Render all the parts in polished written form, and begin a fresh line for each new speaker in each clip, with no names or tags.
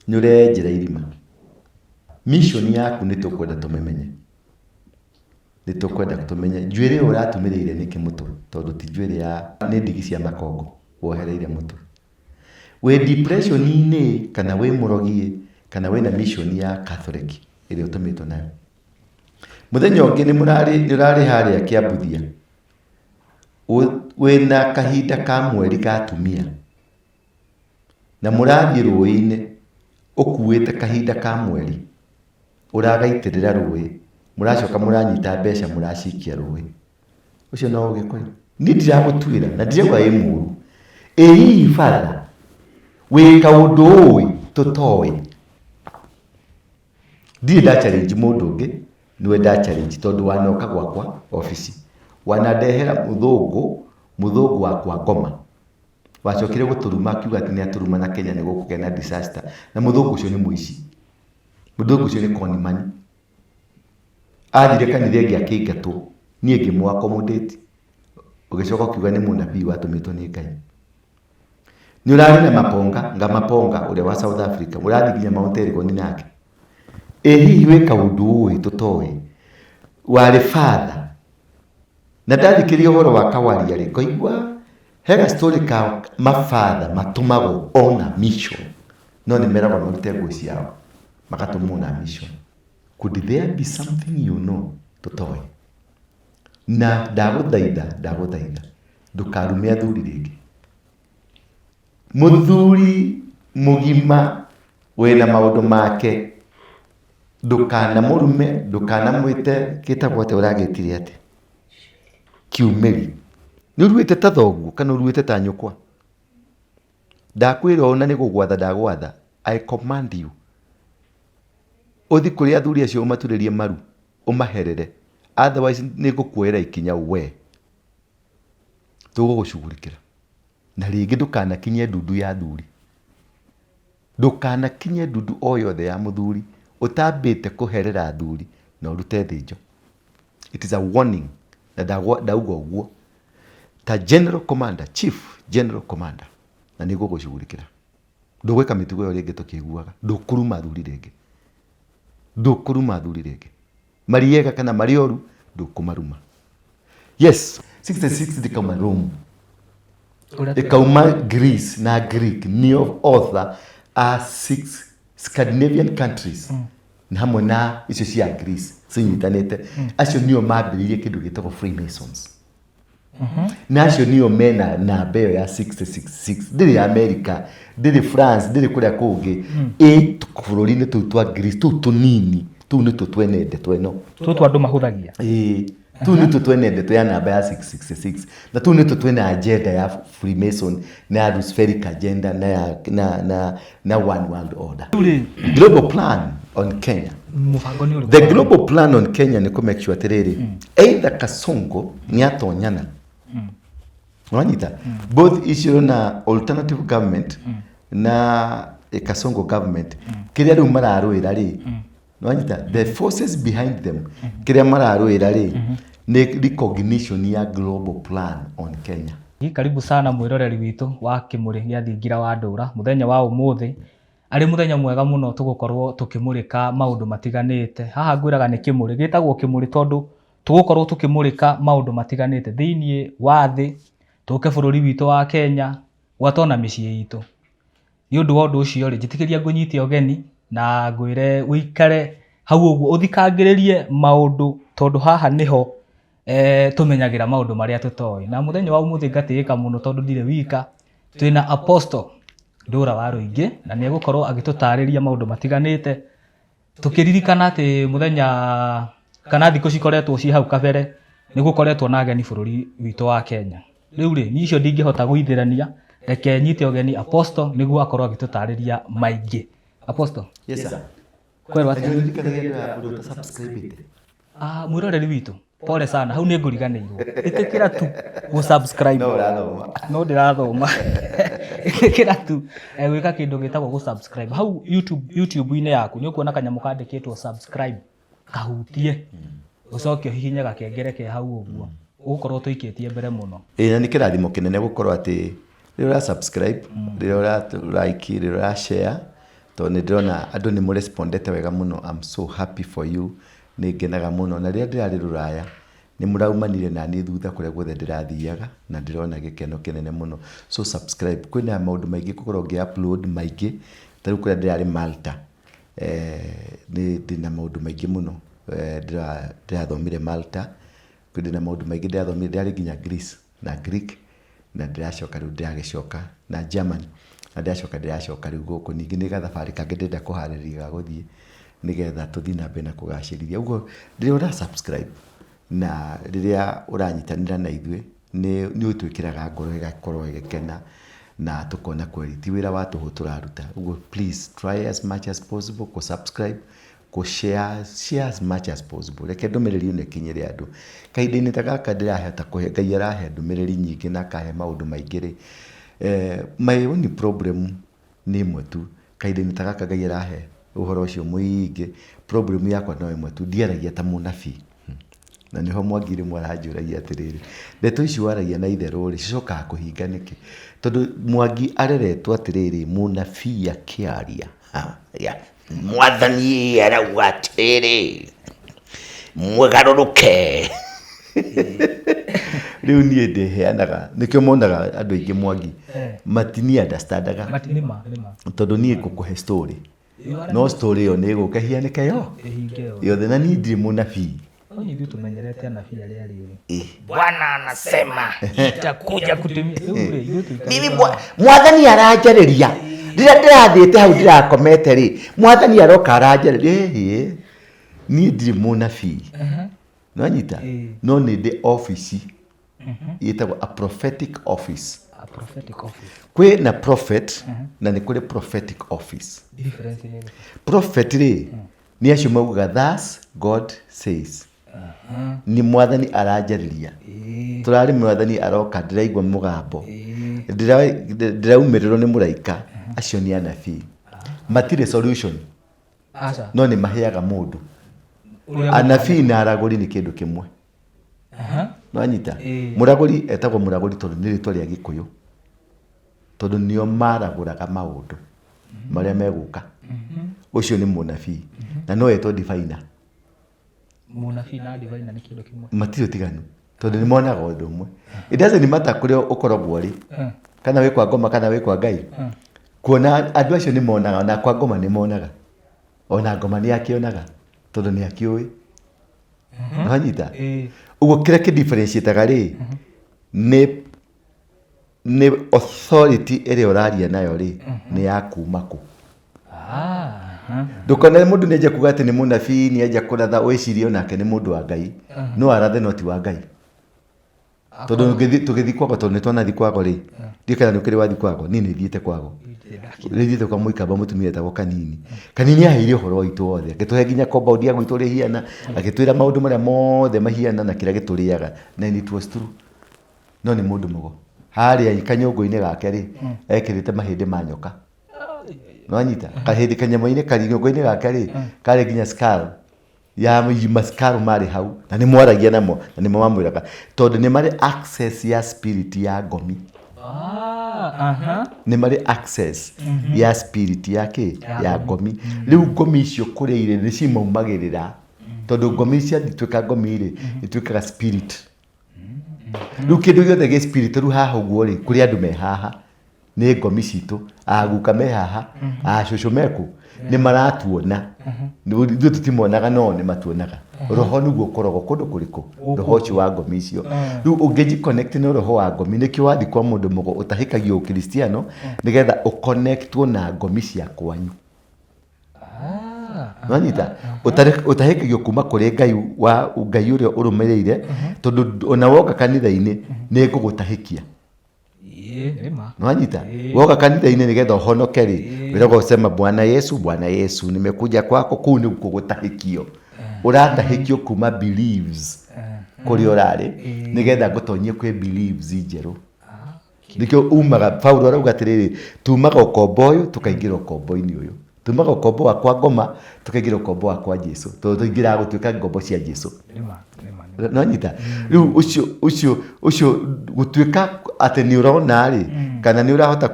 Nyurenjera irima. Mission yaku nitukwenda tumemenye. Nitukwenda tumenye njuire uratumirire niki mutu tondu ti njuire ya ni ndigi cia makongo wohereire mutu. We depression ini kana we murogie kana we na mission ya Catholic ile utumitwo nayo. Muthenya ungi ni murari haria Kiambuthia. We na kahinda ka mweri ka atumia. Na murathie ruini ukuwite kahinda ka mweri. Uragaitirira ruwi. Muracoka muranyita mbeca muracikia ruwi. Ucio no ugikoi. Ni ndiragutwira na ndirauga i muru. Ii father we kaundu ui tutoi. Ndi da challenge mundu ungi niwe da challenge tondu wanoka gwakwa office. Wanadehera muthungu wakwa ngoma. Wacokire guturuma kiuga ati ni aturuma na Kenya ni gukugena disaster. Na muthungu ucio ni muici. Muthungu ucio ni konimani. Athire kanitha ingi akiingatwo nie ngimwa accommodate. Ugicoka kiuga ni munabii watumitwo ni Ngai. Ni urari na maponga ngamaponga ule wa South Africa urathi nginya Mount Elgon nake. Hihi we kaundu ui tutoi wari father na ndathikiria uhoro wa kawaria ri koigwa hega story ka mafather matumago ona mission no ni merago no rutego ciao makatumuna mission. Could there be something you know tutoi na ndaguthaitha ndukarume athuri ringi. Muthuri mugima wena maundu make ndukana murume ndukana mwite kitagwote uragitire ati kiumeri ni uruite ta thoguo kana uruite ta nyukwa. Ndakwira ona ni gugwatha ndagwatha. I command you uthi kuri athuri acio umaturirie maru umaherere, otherwise ni gukwera ikinya we tugugucugurikira. Na ringi ndukana kinye ndundu ya thuri. Ndukana kinye ndundu o yothe ya muthuri utambite kuherera thuri na urute thinjo. It is a warning. Na ndauga uguo ta general commander, chief general commander na ni gugucugurikira. Ndugwika mitugo yo ringi tukiguaga ndukuruma thuri ringi. Ndukuruma thuri ringi. Mariega kana marioru ndukumaruma. Yes, 66 dikauma Rome. Ikauma Greece na Greek ni author are 6 Scandinavian countries. Na hamwe na icio cia Greece cinyitanite. Acio nio mambiririe kindu gitagwo Freemasons. Na acio nio mena na mbeo ya 666. Ndiri America, ndiri France, ndiri kuria kungi. Bururi-ini tu twa Greece tu tunini. Tu ni tu twenende tweno.
Tu twa andu mahuthagia.
Tu ni tu twenende tu ya namba ya 666. Na tu ni tu twena agenda ya Freemason na Luciferic agenda na one world order. Global plan on Kenya. The global plan on Kenya ni make sure atiriri either Kasongo ni atonyana. Wanyita both issue na alternative government na Kasongo government kiria riu mararuira ri wanyita the forces behind them kiria mararuira ri ni recognition ya global plan on Kenya.
Karibu sana mwiroreri witu wa Kimuri gya Thingira wa Ndura. Muthenya wa umuthi ari muthenya mwega muno tugukorwo tukimurika maundu matiganite. Haha ngwiraga ni Kimuri gitagwo Kimuri tondu tugukorwo tukimurika maundu matiganite thiini wa thi tuke bururi witu wa Kenya gwatona micii itu. Ni undu wa undu ucio ri njitikiria ngunyite ogeni na ngwire uikare hau uguo uthikangiririe maundu tondu haha niho tumenyagira maundu maria tutoi. Na muthenya wa umuthi ngatigika muno tondu ndire wika twina Apostle Ndura wa Ruingi na ni egukorwo agitutariria maundu matiganite tukiririkana ati muthenya kana thiku cikoretwo ci hau kabere ni gukoretwo na ageni bururi witu wa Kenya. Riu ri ni icio ndingihota guithirania reke nyite ogeni Apostle niguo akorwo agitutariria maingi. Apostle.
Yes sir.
Kwero ati
ndio subscribe.
Mwiroreri witu pole sana hau ni nguriganirwo itikira tu gu subscribe no ndirathoma itikira tu gwika kindu gitagwo gu subscribe hau YouTube-ini yaku ni ukuona kanyamu kandikitwo subscribe kahutie ucoke hihinya gakengere ke hau uguo ugukorwo tuikitie mbere muno.
Na ni kirathimo kinene gukorwo ati rira subscribe rira like rira share tondũ nĩ ndĩrona andũ nĩ mũrespondete wega mũno. I'm so happy for you. Nĩ ngenaga mũno, na rĩrĩa ndĩrarĩ Rũraya nĩ mũraumanire na niĩ thutha kũrĩa guothe ndĩrathiaga, na ndĩrona gĩkeno kĩnene mũno. So subscribe. Kwĩna maũndũ maingĩ ngũkorwo ngĩ-upload maingĩ. Ta rĩu kũrĩa ndĩrarĩ Malta, ndĩna maũndũ maingĩ mũno ndĩrathomire Malta, ndĩna maũndũ maingĩ ndĩrathomire, ndĩrarĩ nginya Greece na Greek, na ndĩracoka rĩu ndĩragĩcoka na German, na ndĩracoka rĩu gũkũ. Ningĩ nĩ gathabarĩ kangĩ ndĩrenda kũharĩria ga gũthiĩ nĩgetha tũthiĩ na mbere na kũgacĩrithia. Ũguo rĩrĩa ũra-subscribe na rĩrĩa ũranyitanĩra na ithuĩ nĩ ũtwĩkĩraga ngoro ĩgakorwo ĩgĩkena na tũkona kweli ti wĩra wa tũhũ tũraruta. Ũguo please try as much as possible kũ-subscribe, kũ-share as much as possible. Reke ndũmĩrĩri ĩno ĩkinyĩre andũ. Kahinda-inĩ ta gaka ndĩrahota kũhe, Ngai arahe ndũmĩrĩri nyingĩ na akahe maũndũ maingĩ-rĩ, my only problem nĩ ĩmwe tu. Kahinda-inĩ ta gaka Ngai arahe ũhoro ũcio mũingĩ, problem yakwa no ĩmwe tu, ndiaragia ta mũnabii. Na nĩho Mwangi rĩmwe aranjũragia atĩrĩrĩ, ndeto ici waragia na itherũ-rĩ cicokaga kũhinga nĩkĩ? Tondũ Mwangi areretwo atĩrĩrĩ, mũnabii akĩaria, Mwathani arauga atĩrĩrĩ, mũgarũrũke. Rĩu niĩ ndĩheanaga, nĩkĩo monaga andũ aingĩ Mwangi matini-understandaga, tondũ niĩ ngũkũhe story, no story ĩyo nĩ ĩgũka ĩhianĩke yothe, na niĩ ndirĩ mũnabii.
Bwana anasema itakuja kutimia.
Mimi Mwathani aranjarĩria rĩrĩa ndĩrathiĩte hau ndĩrakomete-rĩ, Mwathani aroka aranjarĩria. Niĩ ndirĩ mũnabii, nĩwanyita, no nĩ ndĩ office ĩtagwo a prophetic office. Kwĩ na prophet na nĩ kũrĩ prophetic office. Prophet-rĩ nĩ acio maugaga thus God says. Ni Mwathani aranjarĩria, tũrarĩ Mwathani aroka, ndĩraigua mũgambo, ndĩraumĩrĩrwo nĩ mũraika. Acio nĩ anabii, matirĩ solution, no nĩ maheaga mũndũ. Anabii na aragũri nĩ kĩndũ kĩmwe, nĩwanyita. Mũragũri etagwo mũragũri tondũ nĩ rĩtwa rĩa Gĩkũyũ, tondũ nĩo maragũraga maũndũ marĩa megũka. Ũcio nĩ mũnabii, na no etwo diviner.
Mũnabii na diviner nĩ kĩndũ kĩmwe,
matirĩ ũtiganu, tondũ nĩ monaga ũndũ ũmwe. It doesn't matter kũrĩa ũkoragwo rĩ, kana wĩ kwa ngoma kana wĩ kwa Ngai, kuona andũ acio nĩ monaga, na kwa ngoma nĩ monaga, ona ngoma nĩ akĩonaga tondũ nĩ akĩũĩ. Nĩwanyita. Ũguo kĩrĩa kĩ-differentiateaga rĩ, nĩ authority ĩrĩa ũraria nayo rĩ, nĩ ya kuma kũ. Ndũkona mũndũ nĩenja kuga atĩ nĩ mũnabii, nĩenja kũratha, wĩcirie onake nĩ mũndũ wa Ngai, no arathe no ti wa Ngai. Tondũ tũgĩthiĩ kwago, tondũ nĩ twanathiĩ kwago rĩ, ndiũĩ kana nĩ ũkĩrĩ wathiĩ kwago, niĩ nĩ thiĩte kwago. Nĩ thiĩte kwa mũikamba mũtumia etagwo Kanini. Kanini aheire ũhoro witũ wothe, agĩtũhe nginya compound ya gwitũ ũrĩa ĩhiana, agĩtwĩra maũndũ marĩa mothe mahiana na kĩrĩa gĩtũrĩaga, na it was true. No nĩ mũndũ mũgo, harĩa kanyũngũ-inĩ gake rĩ, ekĩrĩte mahĩndĩ ma nyoka. Nĩwanyita, kahĩndĩ kanyamũ-inĩ kanyũngũ-inĩ gake rĩ, karĩ nginya skull ya maskull marĩ hau, na nĩ mwaragia namo, na nĩ mamwĩraga tondũ nĩ marĩ access ya spirit ya ngomi. Nĩ marĩ access ya spirit yake ya ngomi. Rĩu ngomi icio kũrĩa irĩ nĩ cimaumagĩrĩra, tondũ ngomi ciatuĩka ngomi rĩ, ituĩkaga spirit. Rĩu kĩndũ gĩothe gĩ spirit, rĩu haha ũguo rĩ, kũrĩ andũ me haha nĩ ngomi citũ, aguka me haha, acũcũ meku nĩ maratuona, ithuĩ tũtimonaga no nĩ matuonaga. Roho nĩguo ũkoragwo kũndũ kũrĩkũ, roho ũcio wa ngomi icio. Rĩu ũngĩji-connect na roho wa ngomi, nĩkĩo wathiĩ kwa mũndũ mũgo ũtahĩkagio ũkristiano nĩgetha ũconnectwo na ngomi cia kwanyu. Nĩwanyita, ũtahĩkagio kuma kũrĩ Ngai wa Ngai ũrĩa ũrũmĩrĩire, tondũ ona woka kanitha-inĩ nĩ ngũgũtahĩkia. Nĩwanyita, woka kanitha-inĩ nĩgetha ũhonoke rĩ, wĩragwo sema Bwana Yesu, Bwana Yesu nimekuja kwako, kũu nĩ gũgũtahĩkio. Ũratahĩkio kuma beliefs kũrĩa ũrarĩ nĩgetha ngũtonyie kwĩ beliefs njerũ. Nĩkĩo umaga, Paulo arauga atĩrĩrĩ, tumaga ũkombo ũyũ tũkaingĩra ũkombo-inĩ ũyũ, tumaga ũkombo wa kwa ngoma tũkaingĩra ũkombo wa kwa Jesũ, tondũ tũingĩraga gũtuĩka ngombo cia Jesũ. Nĩwanyita, rĩu ũcio gũtuĩka atĩ nĩ ũrona rĩ, kana nĩ ũrahota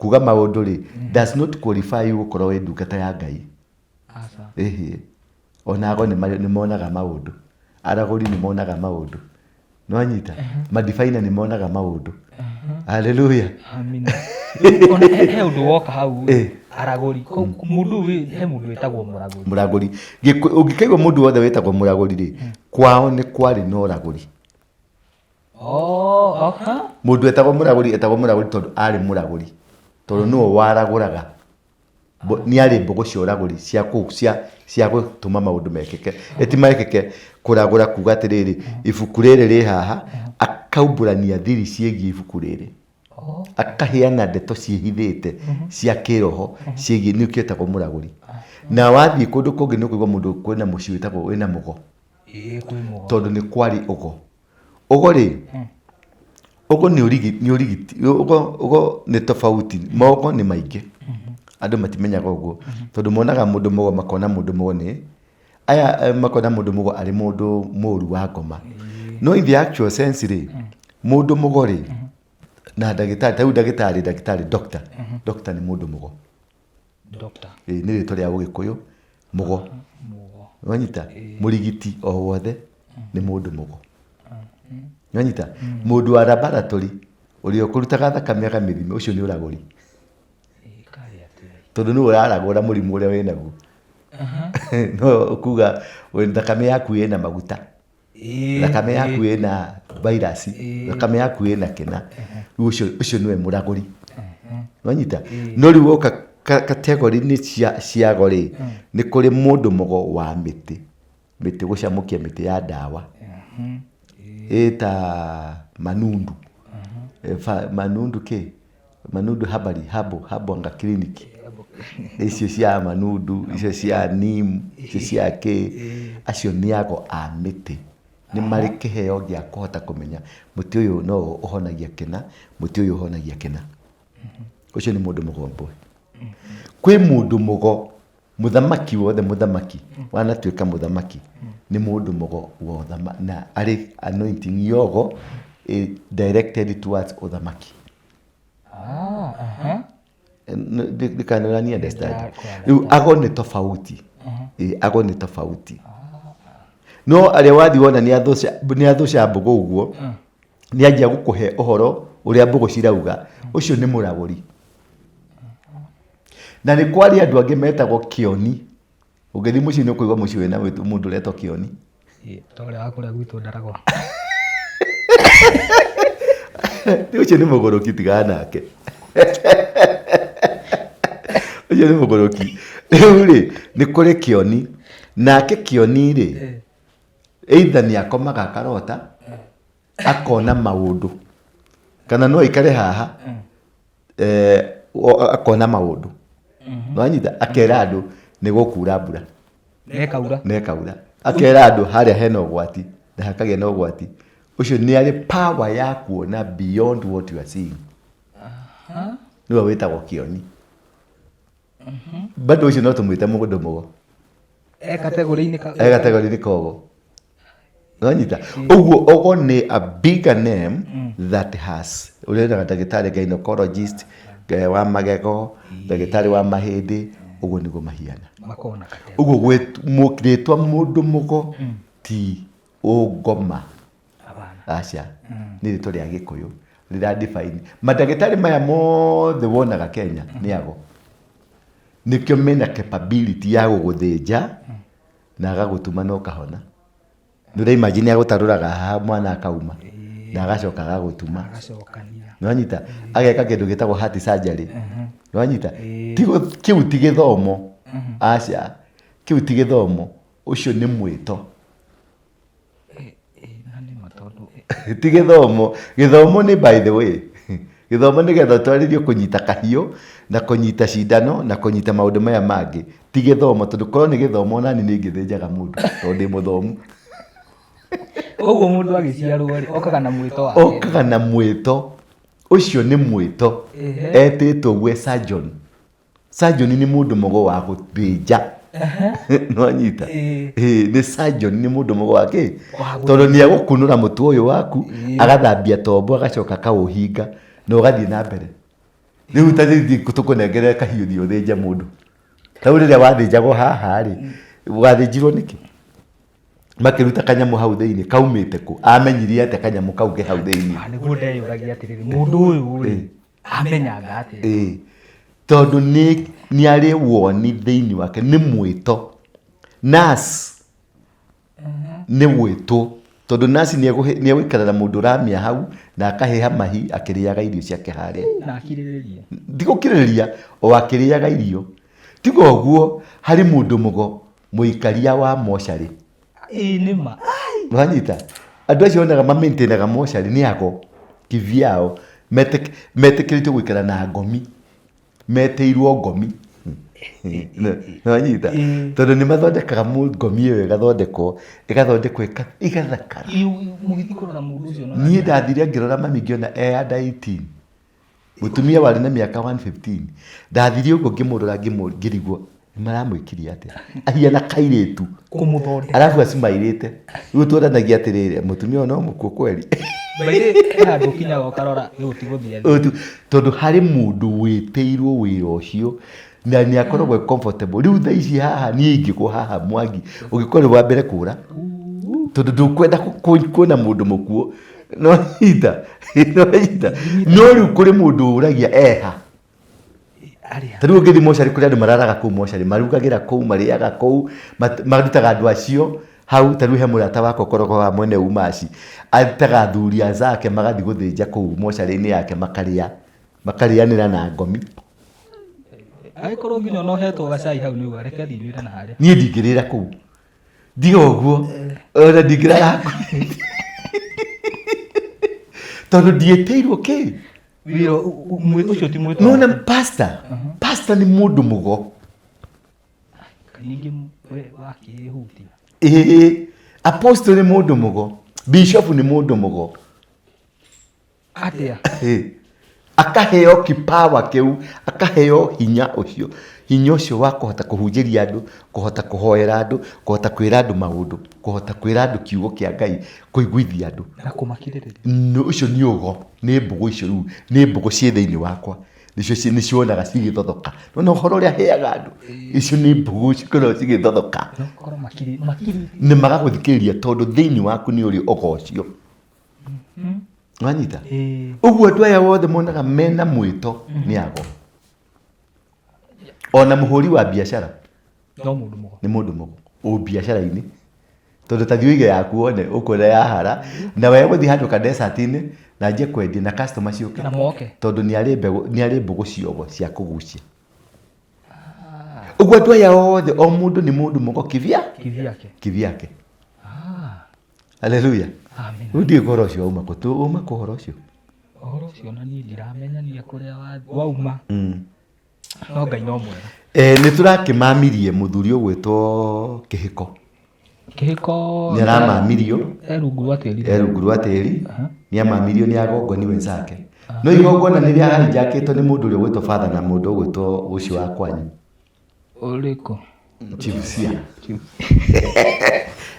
kuga maundu ri does not qualify you gukorwo wi ndungata ya Ngai.
Aca.
Onago nĩ monaga maundu, aragũri nĩ monaga maundu, no anyita madifaina nĩ monaga maundu. Haleluya,
amina. Ona he undu woka hau aragũri mundu he mundu wetagwo mũragũri.
Ũngĩkaigua mundu wothe wetagwo mũragũri ri kwao nĩ kwarĩ na ũragũri. Mundu etagwo mũragũri tondu arĩ mũragũri, tondu nĩwe waragũraga, nĩ arĩ mbũgũ cia ũragũri cia gũtũma maũndũ mekĩke. Eti mekĩke kũragũra kuga atĩrĩrĩ, ibuku rĩrĩ rĩ haha, akaumbũrania thiri ciĩgiĩ ibuku rĩrĩ, akaheana ndeto ciĩhithĩte cia kĩroho ciĩgiĩ, nĩkĩo etagwo mũragũri. Na wathiĩ kũndũ kũngĩ nĩ ũkũigua mũndũ kwĩna mũciĩ wĩtagwo wĩna mũgo, tondu nĩ kwarĩ ũgo. Ũgo rĩ, ũgo nĩ ũrigiti, ũgo nĩ tofauti, mogo nĩ maingĩ. Andũ matimenyaga ũguo tondu monaga mũndũ mũgo makona mũndũ mũgo nĩ aya, makona mũndũ mũgo arĩ mũndũ mũru wa ngoma. No in the actual sense rĩ, mũndũ mũgo rĩ, na ndagĩtarĩ doctor nĩ mũndũ mũgo. Nĩ rĩtwa rĩa Ũgĩkũyũ mũgo. Wanyita mũrigiti o wothe nĩ mũndũ mũgo. Wanyita mũndũ wa laboratory ũrĩa ũkũrutaga thakame akamĩthima, ũcio nĩ ũragũri, tondu nĩ ũraragũra mũrimũ ũrĩa wĩnaguo. No kuga thakame yaku ĩna maguta, thakame yaku ĩna virus, thakame yaku ĩna kĩna, ũcio nĩwe mũragũri. Wanyita no rĩu woka category-inĩ ciago rĩ, nĩ kũrĩ mũndũ mũgo wa mĩtĩ gũcamũkia mĩtĩ ya ndawa ĩta manundu, manundu habo anga clinic, icio cia manundu, icio cia neem, icio cia acio nĩ ago a mĩtĩ, nĩ marĩ kĩheo gĩa kũhota kũmenya mũtĩ ũyũ no ũhonagia kĩna, mũtĩ ũyũ ũhonagia kĩna. Ũcio nĩ mũndũ mũgo mbwe. Kwĩ mũndũ mũgo mũthamaki wothe, mũthamaki wanatuĩka mũthamaki nĩ mũndũ mũgo wothe, na arĩ anointing yogo directed towards ũthamaki. Can you understand? Ago nĩ tofauti, ago nĩ tofauti. No arĩa wathi wona nĩ athũca mbũgũ ũguo, nĩ anjia gũkũhe ũhoro ũrĩa mbũgũ cirauga, ũcio nĩ mũragũri. Na nĩ kwarĩ andũ angĩ metagwo kĩoni. Ũngĩthiĩ mũciĩ nĩ ũkũigua mũciĩ wĩna mũndũ ũretwo kĩoni.
Tore wakũrĩa gwitũ ndaragwa.
Ũcio nĩ mũgũrũki, tigana nake. Ũcio nĩ mũgũrũki. Rĩu rĩ, nĩ kũrĩ kĩoni, nake kĩoni rĩ, either nĩ akomaga akarota, akona maũndũ, kana no aikare haha akona maũndũ. Wanyita akera andũ nĩ gũkura mbura, nekaura, akera andũ harĩa hena ũgwati na hakagĩa na ũgwati. Ũcio nĩ arĩ power ya kuona beyond what you are seeing. Nĩwe wĩtagwo kĩoni. Bado ũcio no tũmwĩte mũndũ mũgo, kategori-inĩ kogo. Wanyita ũguo, ũgo nĩ a bigger name that has, ũrĩa ndagĩtarĩ gynecologist, wa magego, ndagĩtarĩ wa mahĩndĩ, ũguo nĩguo mahiana. Ũguo gwĩtwa mũndũ mũgo ti ũngoma, aca nĩ rĩtwa rĩa Gĩkũyũ rĩra define. Mandagĩtarĩ maya mothe wonaga Kenya nĩ ago, nĩkĩo mena capability ya gũgũthĩnja na agagũtuma na ũkahona. Nĩ imagine agũtarũraga haha mwana akauma na agacoka agagũtuma. Nĩwanyita ageka kĩndũ gĩtagwo heart surgery. Nĩwanyita kĩu ti gĩthomo, aca kĩu ti gĩthomo, ũcio nĩ mwĩto. Ti gĩthomo, gĩthomo nĩ by the way, gĩthomo nĩ getha twarĩrio kũnyita kahiũ na kũnyita cindano na kũnyita maũndũ maya mangĩ. Ti gĩthomo, tondũ korwo nĩ gĩthomo nani nĩ ngĩthĩnjaga mũndũ tondũ ndĩ mũthomu.
Ũguo mũndũ agĩciarwo rĩ, okaga na mwĩto wake.
Okaga na mwĩto, ũcio nĩ mwĩto. Etĩtwo gwe surgeon. Surgeon nĩ mũndũ mũgo wa gũthĩnja. Nĩwanyita? Nĩ surgeon nĩ mũndũ mũgo wa kĩ? Tondũ nĩ agũkunũra mũtwe ũyũ waku, agathambia tombo, agacoka akaũhinga na ũgathiĩ na mbere. Riu tathi tukunengere kahiũ thiĩ ũthĩnje mũndũ. Tau rĩrĩa wathĩnjagwo haha rĩ, wathĩnjirwo nĩkĩ? Makĩruta kanyamũ hau thĩinĩ kaumĩte kũ? Amenyirie atĩa kanyamũ kau ke hau thĩinĩ?
Nĩguo ndeyũragia atĩrĩrĩ, mũndũ ũyũ rĩ amenyaga atĩa?
Tondũ nĩ arĩ woni thĩinĩ wake, nĩ mwĩto. Nurse nĩ gwĩtwo, tondũ nurse nĩ egũikarĩra mũndũ ũramĩa hau na akahĩha mahi akĩrĩaga irio ciake harĩa.
Na akirĩrĩria.
Ndigũkirĩrĩria o akĩrĩaga irio. Tiga ũguo harĩ mũndũ mũgo mũikaria wa mocarĩ.
Nĩma.
Wanyita andũ acio onaga mamaintainaga mocarĩ nĩ ago kivyao metĩkĩrĩtio gũikara na ngomi, metĩirwo ngomi. Wanyita tondũ nĩ mathondekaga ngomi ĩyo ĩgathondekwo ĩgathakara.
Mũgĩthiĩ kũrora mũndũ ũcio no?
Niĩ ndathire ngĩrora mami ngĩona under 18, mũtumia warĩ na mĩaka 115. Ndathire ũguo ngĩmũrora ngĩrigwo maramwĩkirie atĩa, ahiana kairĩtu
kũmũthondeka,
arabu acimairĩte. Rĩu tuonanagia atĩrĩrĩ, mũtumia ũyũ no mũkuũ kweri.
Handũ kinyaga ũkarora gũtigũthiĩ.
Tondũ harĩ mũndũ wĩtĩirwo wĩra ũcio na nĩ akoragwo comfortable. Rĩu thaa ici haha niĩ ingĩkwo haha Mwangi ũngĩkorwo wa mbere kũra, tondũ ndũkwenda kuona mũndũ mũkuũ. No rĩu kũrĩ mũndũ ũragia eha. Tarĩu ũngĩthiĩ mocarĩ kũrĩ andũ mararaga kũu mocarĩ, marugagĩra kũu, marĩaga kũu, marutaga andũ acio hau. Tarĩu he mũrata wakwa ũkoragwo wa mwene Umaci, arutaga athuri azake magathiĩ gũthĩnja kũu mocarĩ-inĩ yake makarĩanĩra na ngomi.
Agĩkorwo nginya ona ũhetwo gacai hau nĩ ũga reke thiĩ na harĩa.
Niĩ ndingĩrĩra kũu, ndiga ũguo ona ndingĩrara kũu tondũ ndiĩtĩirwo kĩ
wĩra ũcio ti mwĩto.
Nona pastor nĩ mũndũ mũgo.
Ningĩ wakĩhutia.
Apostle nĩ mũndũ mũgo. Bishop nĩ mũndũ mũgo.
Atĩa?
Akaheo kipawa kĩu, akaheo hinya ũcio wa kũhota kũhunjĩria andũ, kũhota kũhoera andũ, kũhota kwĩra andũ maũndũ, kũhota kwĩra andũ kiugo kĩa Ngai, kũiguithia andũ
na kũmakirĩrĩria.
Ũcio nĩ ũgo, nĩ mbũgũ icio rĩu, nĩ mbũgũ ciĩ thĩinĩ wakwa. Nicio nĩcionaga cigĩthothoka. Nona ũhoro ũrĩa heaga andũ, icio nĩ mbũgũ cikoragwo cigĩthothoka. Nĩ magagũthikĩrĩria tondũ thĩinĩ waku nĩ ũrĩ ũgo ũcio. Wanyita? Ũguo andũ aya wothe monaga mena mwĩto nĩ ago. Ona mũhũri wa biacara nĩ mũndũ mũgo o biacara-inĩ, tondũ ta thiũige yaku wone ũkũrĩa yahara na wewe gũthiĩ handũ ka desert-inĩ na nje kwendia na customer ciũke, tondũ nĩ arĩ mbũgũ ciothe cia kũgucia. Ũguo andũ aya othe o mũndũ nĩ mũndũ mũgo kivyake. Haleluya.
Amen.
Rĩu ũhoro ũcio uma kũ? Uma kũ ũhoro ũcio?
Ũhoro ũcio na niĩ ndiramenyania kũrĩa wauma. No Ngai no mwega.
Nĩ tũrakĩmamirie mũthuri ũgwĩtwo Kĩhĩko. Nĩ aramamirio
rungu rwa tĩri.
Nĩ amamirio nĩ agongoni wenzake. No igongona nĩ rĩa hijackĩtwo nĩ mũndũ ũrĩa ũgwĩtwo father na mũndũ ũgwĩtwo ũcio wa kwanyu.
Ũrĩkũ?
Chief.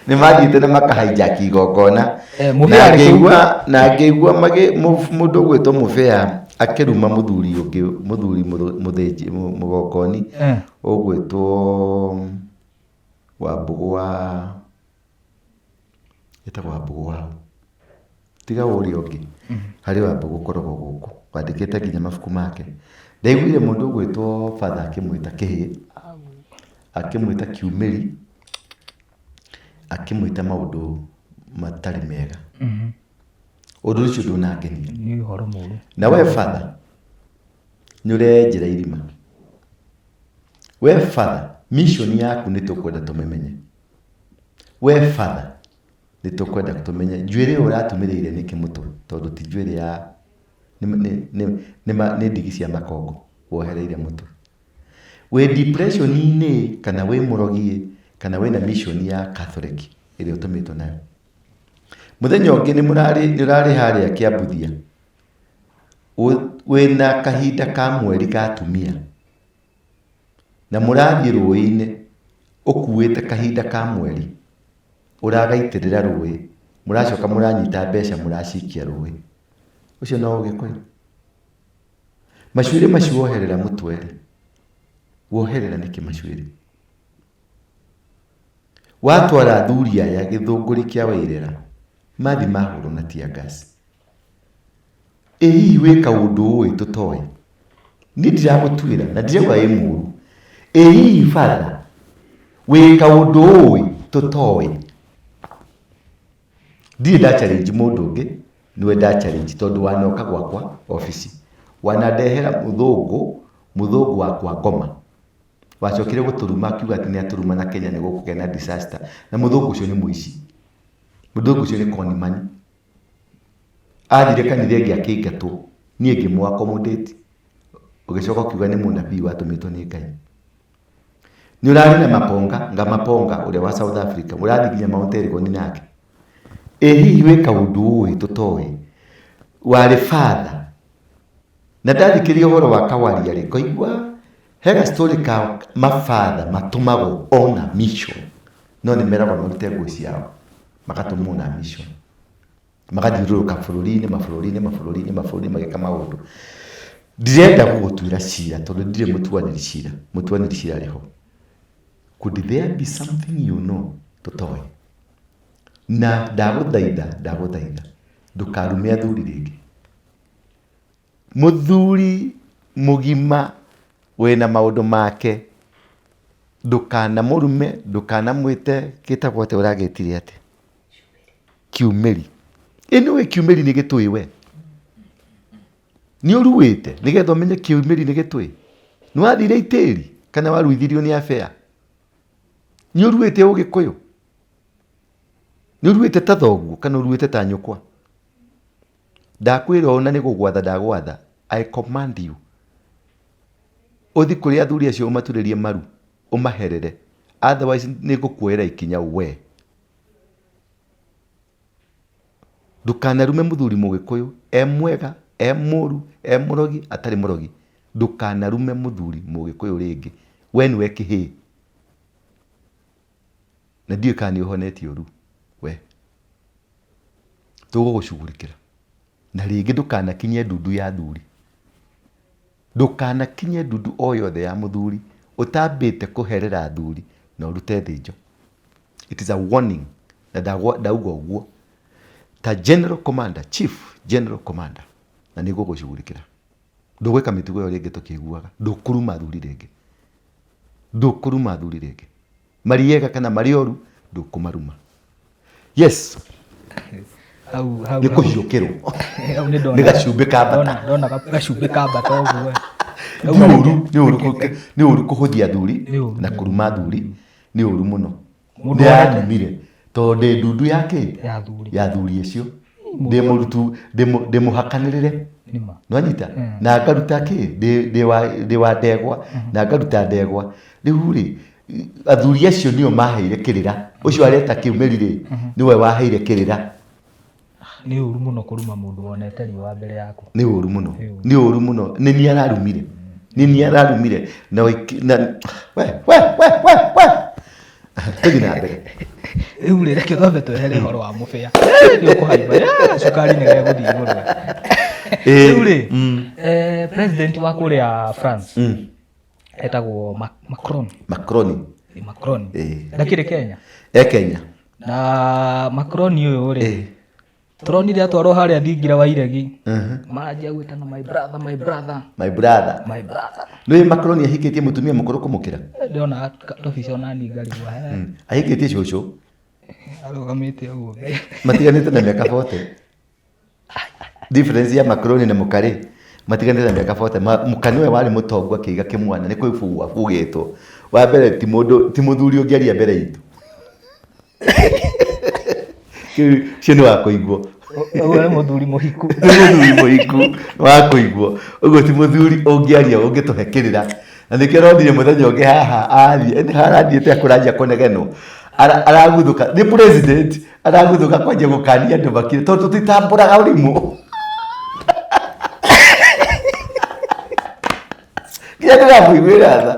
Nĩ mathiĩte na makahijack igongona. Na ngĩigua mũndũ ũgwĩtwo mũbĩa akĩruma mũthuri mũthĩnji mũgongoni ũgwĩtwo Wambũgũ etagwo Wambũgũ wao. Tiga ũrĩa ũngĩ harĩ Wambũgũ ũkoragwo gũkũ wandĩkĩte nginya mabuku make. Ndaiguire mũndũ ũgwĩtwo father akĩmwĩta Kĩhĩ, akĩmwĩta kiumĩri, akĩmwĩta maũndũ matarĩ mega. Ũndũ ũcio ndũnangenia.
Nĩ ũhoro mũru.
Na we father nĩ ũrenjera irima. We father mission yaku nĩ tũkwenda tũmĩmenye. We father nĩ tũkwenda tũmenye njuĩrĩ ĩyo ũratũmĩrĩire nĩ kĩmũtũ, tondũ ti njuĩrĩ ya nĩ ndigi cia makongo wohereire mũtwe. We depression-inĩ kana we mũrogi kana we na mission ya Catholic ĩrĩa ũtũmĩtwo nayo. Mũthenya ũngĩ nĩ ũrarĩ harĩa Kĩambuthia wĩna kahinda ka mweri ka atumia na mũrathiĩ rũĩ-inĩ ũkuĩte kahinda ka mweri ũragaitĩrĩra rũĩ, mũracoka mũranyita mbeca mũracikia rũĩ. Ũcio no Ũgĩkũyũ? macuĩrĩ macio woherera mũtwe woherera nĩkĩ macuĩrĩ watwara athuri aya gĩthũngũri kĩa Wairera mathi mahũrwo na tear gas. Hihi wĩka ũndũ ũyũ tũtoĩ niĩ ndiragũtuĩra na ndirauga ĩ mũru. Hihi father wĩka ũndũ ũyũ tũtoĩ. Ndirĩ nda challenge mũndũ ũngĩ, niwe nda challenge tondũ wanoka gwakwa ofici wanandehera mũthũngũ wakwa ngoma wacokire gũtũruma akiuga atĩ nĩatũruma na Kenya nĩguo kũgĩa na disaster, na mũthũngũ ũcio nĩ mũici, mũthũngũ ũcio nĩ conman. Athire kanitha ĩngĩ akĩingatwo, niĩ ngĩmũ accommodate, ũgĩcoka ũkiuga nĩ mũnabii watũmĩtwo nĩ Ngai. Nĩ ũrarĩ na Maponga, Maponga ũrĩa wa South Africa, mũrathiĩ nginya Mount Elgon nake. Hihi wĩka ũndũ ũyũ tũtoĩ warĩ father. Na ndathikĩria ũhoro wa Kawaria rĩ, ngoigua hega story ka mafather matũmagwo ona mission, no nĩ meragwo marute nguo ciao magatũmwo na mission, magathiũrũrũka bũrũri-inĩ magĩka maũndũ. Ndirenda gũgũtuĩra cira tondũ ndirĩ mũtuanĩri cira rĩho. Could there be something you know tũtoĩ? Na ndagũthaitha ndũkarume athuri rĩngĩ. Mũthuri mũgima wĩna maũndũ make ndũkanamũrume, ndũkanamwĩte gĩtagwo atĩ ũragĩtire atĩ kiumĩri. Nĩwe kiumĩri nĩ gĩtũĩ we? Nĩ ũruĩte nĩgetha ũmenye kiumĩri nĩ gĩtũĩ? Nĩ wathire itĩri kana waruithirio nĩ abea? Nĩ ũruĩte Ũgĩkũyũ? Nĩ ũruĩte ta thoguo kana ũruĩte ta nyũkwa? Ndakwĩra ona nĩ gũgwatha ndagwatha, I command you, ũthi kũrĩ athuri acio ũmaturĩrie maru ũmaherere, otherwise nĩ ngũkuoera ikinya we. Ndũkanarume mũthuri Mũgĩkũyũ mwega mũru mũrogi atarĩ mũrogi. Ndũkanarume mũthuri Mũgĩkũyũ rĩngĩ, we nĩwe kĩhĩ. Na ndiũĩ kana nĩ ũhonetie ũru we, tũgũgũcugurĩkĩra. Na rĩngĩ ndũkanakinye ndundu ya athuri, ndũkanakinye ndundu o yothe ya mũthuri ũtambĩte kũherera athuri na ũrute thĩnjo. It is a warning. Na ndauga ũguo ta general commander, chief general commander, na nĩ gũgũcugurĩkĩra. Ndũgwĩka mĩtugo ĩyo rĩngĩ tũkĩiguaga. Ndũkũruma athuri rĩngĩ, mariega kana marĩ oru ndũkũmaruma. Yes. Nĩ kũhiũkĩrwo nĩ gacumbĩ ka mbata.
Ndona gacumbĩ ka mbata ũguo.
Nĩ ũru kũhũthia athuri na kũruma athuri, nĩ ũru mũno. Nĩ yanumire tondũ ndundu yake ya athuri acio ndĩ mũrutu ndĩmũhakanĩrĩre, nwanyita na ngaruta kĩ ndĩ wa ndegwa na ngaruta ndegwa. Rĩu rĩ athuri acio nĩo maheire kĩrĩra, ũcio areta kiumĩri rĩ nĩwe waheire kĩrĩra.
Nĩ ũru mũno kũruma mũndũ wonete riũa mbere yaku.
Nĩ ũru mũno. Nĩ niĩ ararumire na we tũthiĩ na mbere.
Rĩu rĩ reke twambe twehere ũhoro wa mũbĩa. Nĩ ũkũhaimba cukari nĩ gegũthiĩ igũrũ. Rĩu rĩ president wa kũrĩa France etagwo Macron. Ndakĩrĩ Kenya?
Kenya.
Na Macron ũyũ rĩ tũronire atwarwo harĩa thingira wa iregi, manjia gwĩtana my brother. Nĩwe Macron ahikĩtie mũtumia mũkũrũ kũmũkĩra? Ndĩrona tobica ona ningarigwa.
Ahikĩtie cũcũ
arũgamĩte ũguo.
Matiganĩte na mĩaka 40. Difference ya Macron na Mũkarĩ matiganĩte na mĩaka 40. Mũka nĩwe warĩ mũtongu akĩiga kĩmwana, nĩ kwĩbugua bugĩtwo. Wa mbere ti mũthuri ũngĩaria mbere itũ. Cio nĩ wa kũiguo.
Ũguo nĩ mũthuri mũhiku.
Wa kũiguo. Ũguo ti mũthuri ũngĩaria ũngĩtũhe kĩrĩra. Na nĩkĩo rondire mũthenya ũngĩ haha arathiĩte akũranjia kũnegenwo. Araguthũka nĩ president, araguthũka kwanjia gũkania andũ makire tondũ tũtitambũraga ũrimũ. Nginya ndĩramũiguĩra tha.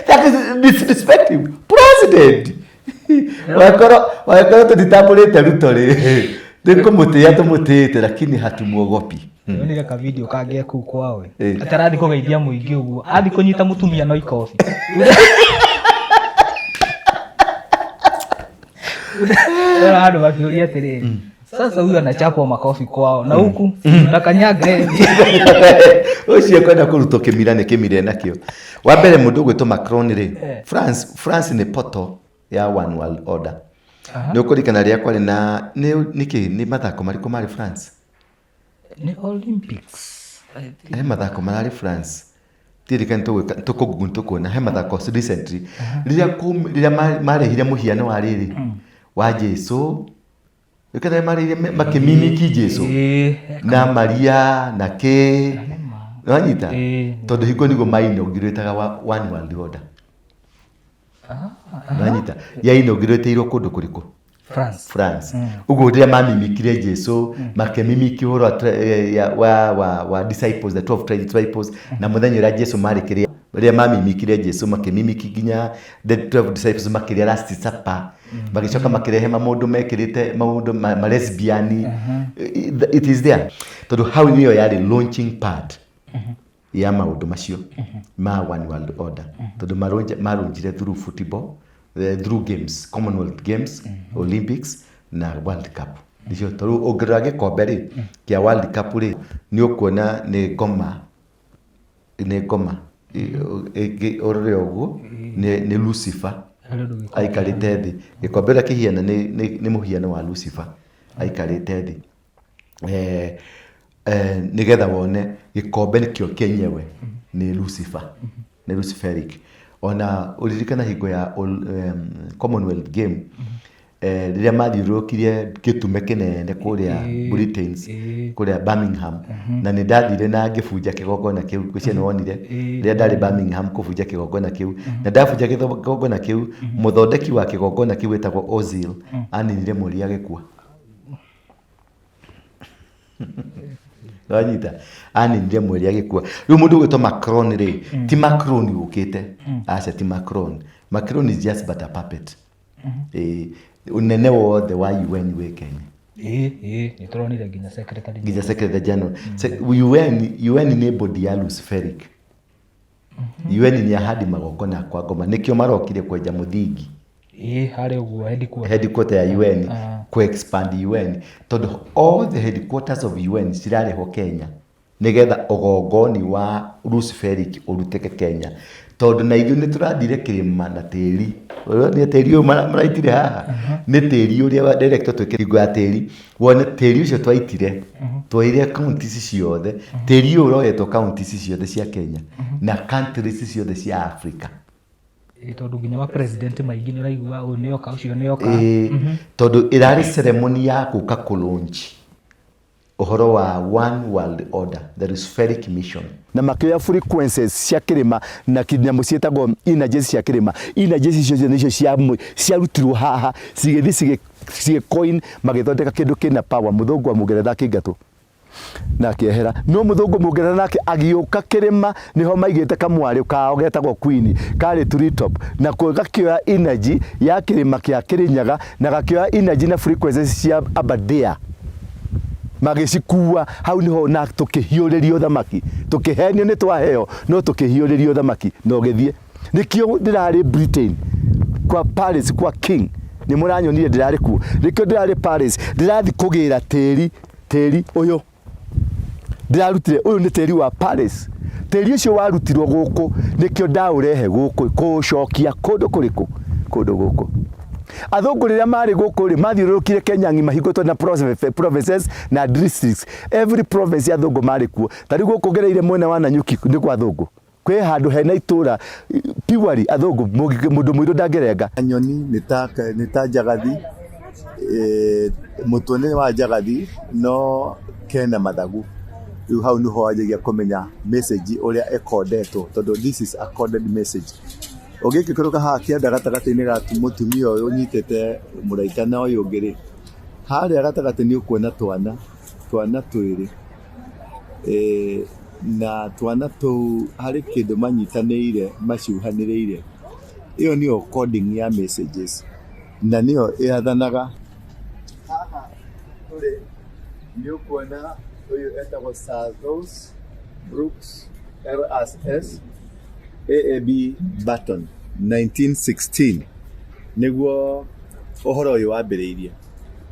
That is disrespectful. President. Wakorwo tũtitambũrĩte Ruto rĩ Ndiko mutia tumutite lakini hatumuogopi.
Nionire ka video kangea ku kwawe. Atarathi kugeithia muingi uguo. Athi kunyita mutumia no ikofi. Hado wakiulia tere. Sasa huyu anachapwa makofi kwao na huku nakanyage.
Ucio kwenda kuruto kimire nakio. Wa mbere mundu gwitwo Macron ri. France ni poto ya one world order. Ni ukurikana ria kwari na ni mathako mariko mari France.
Ni Olympics.
Mathako marari France. Tirikana tukuona he mathako recently. Riria marehire muhiano wa riri wa Jesu. Wikana marehire makimimiki Jesu. Na Maria na ke Wanyita tondu hiko nigo mainogiretaga one world order. Wanyita ya inogiretiirwo kundu kuriku France. Ugo ndiye mamimikire Jesu makemimiki horo wa disciples, the 12 disciples na muthenya ra Jesu marikiria ria mamimikire Jesu makemimiki ginya the 12 disciples makiria last supper magicoka makirehe mamundu mekirite maundu ma lesbian. It is there tondu how niyo yari launching pad ya maundu macio ma one world order tondu marunjire through football, through games, Commonwealth Games, Olympics na World Cup. Ndicho toru ogirage komberi kia World Cup ri ni ukuona ni ngoma orore oguo ni Lucifer aikarite thi gikombe kihiana ni muhiano wa Lucifer aikarite thi nigetha wone gikombe nikio kenyewe ni Lucifer ni Luciferic. Ona uririkana hingo ya Commonwealth Game riria mathiurukirie gitume kinene kuria Britain kuria Birmingham na ni ndathire na ngibunja kigongona kiu kucia nonire riria ndari Birmingham kubunja kigongona kiu na ndabunja kigongona kiu muthondeki wa kigongona kiu wetagwo Ozil aninire muri agikua. Wanyita aninire muri agikua. Riu mundu gwitwo Macron ri ti Macron ukite acha ti Macron is just but a puppet. Unene wothe wa UN we Kenya.
Nituronire ginya secretary
general. UN ni body ya Luciferic. UN ni ahadi magongona kwa ngoma nikio marokire kwenja muthingi.
Hari uguo
headquarter ya UN ku expand UN tondu all the headquarters of UN cirariho Kenya nigetha ogongoni wa Luciferic uruteke Kenya tondu na ithu ni turathire kirima na tiri ni tiri o maraitire haha ni tiri uria wa director twikirigo ya tiri wone tiri ucio twaitire twaire counties ciothe tiri uroyetwo counties ciothe cia Kenya na countries ciothe cia Africa
tondu ginya wa president maingi ni raigua unioka ucio nioka
tondu irari ceremony ya kuka launch uhoro wa one world order, the Luciferic mission na makioya frequencies cia kirima na kinyamu cietagwo energies cia kirima. Energies icio nicio cia rutirwo haha cigethi coin magithondeka kindu kina power. Muthungu wa Mugeretha kingatu na kiehera no muthungu Mugeretha nake agiuka kirima niho maigite kamwari kao getagwo Queen kari treetop na gakioya energy ya kirima kia Kirinyaga na gakioya energy na frequencies cia Aberdare magicikua hau niho na tukihiuririo thamaki tukihenio ni twaheo no tukihiuririo thamaki no githie nikio ndirari Britain kwa Paris kwa King ni muranyonire ndirari ku nikio ndirari Paris ndirathi kugira teri uyu ndirarutire uyu ni teri wa Paris teri ucio warutirwo guku nikio ndaurehe guku kucokia kundu kuriku kundu guku athungu riria mari guku ri mathiurukire Kenya ngima hingotwo na provinces na districts. Every province ya athungu mari kuo tari guku gereire mwena wa Nanyuki ni kwa athungu kwe handu hena itura piwari athungu mundu mwiru ndagerenga nyoni nita Njagathi mutone wa Njagathi no kena mathagu riu hau niho ajagia kumenya message uria ekodetwo tondu this is a coded message. Ogikikuruka ha kianda gatagati-ini ga mutumia uyu unyitete muraika na uyu ngiri haria gatagati ni ukuona twana twiri na twana tu hari kindu manyitanire maciuhaniriire iyo niyo coding ya messages na niyo iathanaga haha turi
nĩ ũkuona ũyũ etagwo Santos Brooks LSS AAB Baton 1916 nĩguo ũhoro ũyũ wambĩrĩirie.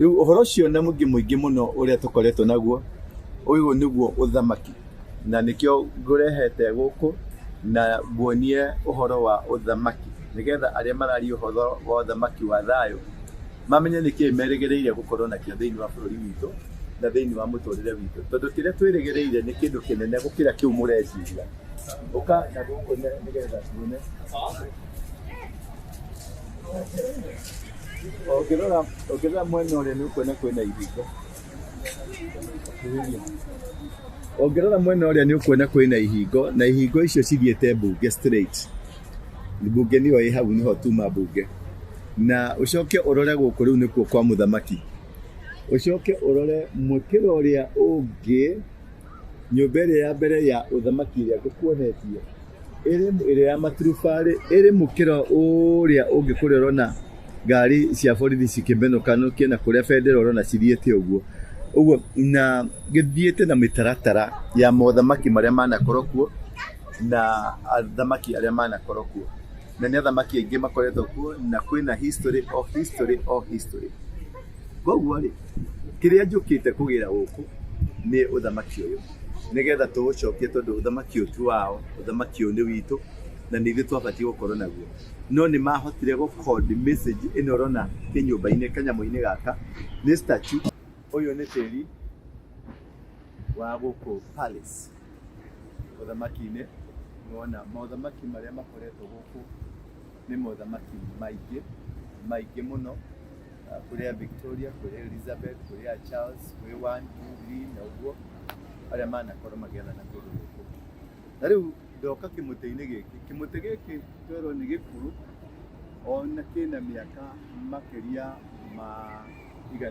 Rĩu ũhoro ũcio na mũingĩ mũno ũrĩa tũkoretwo naguo, ũyũ nĩguo ũthamaki, na nĩkĩo ngũrehete gũkũ na nguonie ũhoro wa ũthamaki, nĩgetha arĩa mararia ũhoro wa ũthamaki wa thayũ mamenye nĩkĩĩ merĩgĩrĩire gũkorwo nakĩo thĩinĩ wa bũrũri witũ na thĩinĩ wa mũtũrĩre witũ, tondũ kĩrĩa twĩrĩgĩrĩire nĩ kĩndũ kĩnene gũkĩra kĩu mũreciria. Ũka na gũkũ nĩgetha tuone ũngĩrora mwena ũrĩa nĩ ũkuona kwĩna ihingo. Ũngĩrora mwena ũrĩa nĩ ũkuona kwĩna ihingo, na ihingo icio cithiĩte mbunge straight. Mbunge nĩyo ĩ hau, nĩho tuma mbunge. Na ũcoke ũrore gũkũ rĩu nĩkuo kwa mũthamaki. Ũcoke ũrore mũkĩra ũrĩa ũngĩ, nyũmba ĩrĩa ya mbere ya ũthamaki ĩrĩa ngũkuonetie ĩrĩa ya maturubarĩ, ĩrĩ mũkĩra ũrĩa ũngĩ kũrĩa ũrona ngari cia borithi cikĩmenũkanũkia na kũrĩa bendera ũrona cithiĩte ũguo. Ũguo na gĩthiĩte na mĩtaratara ya mothamaki marĩa manakorwo kuo na athamaki arĩa manakorwo kuo, na nĩ athamaki aingĩ makoretwo kuo, na kwĩna history of history of history. Koguo rĩ, kĩrĩa njũkĩte kũgĩra gũkũ nĩ ũthamaki ũyũ, nĩgetha tũũcokie, tondũ ũthamaki ũyũ ti wao, ũthamaki ũyũ nĩ witũ na nĩ ithuĩ twabatiĩ gũkorwo naguo. No nĩ mahotire gũcode message ĩno ũrona kĩnyũmba-inĩ kanyamũ-inĩ gaka nĩ statue. Ũyũ nĩ tĩri wa gũkũ palace ũthamaki-inĩ. Nĩwona mothamaki marĩa makoretwo gũkũ nĩ mothamaki maingĩ mũno, kũrĩa Victoria, kũrĩa Elizabeth, kũrĩa Charles, kũrĩa 1, 2, 3 na ũguo, arĩa manakorwo magĩathana kũndũ gũkũ. Na rĩu ndoka kĩmũtĩ-inĩ gĩkĩ, kĩmũtĩ gĩkĩ twerwo nĩ gĩkuru, ona kĩna mĩaka makĩria ma 100.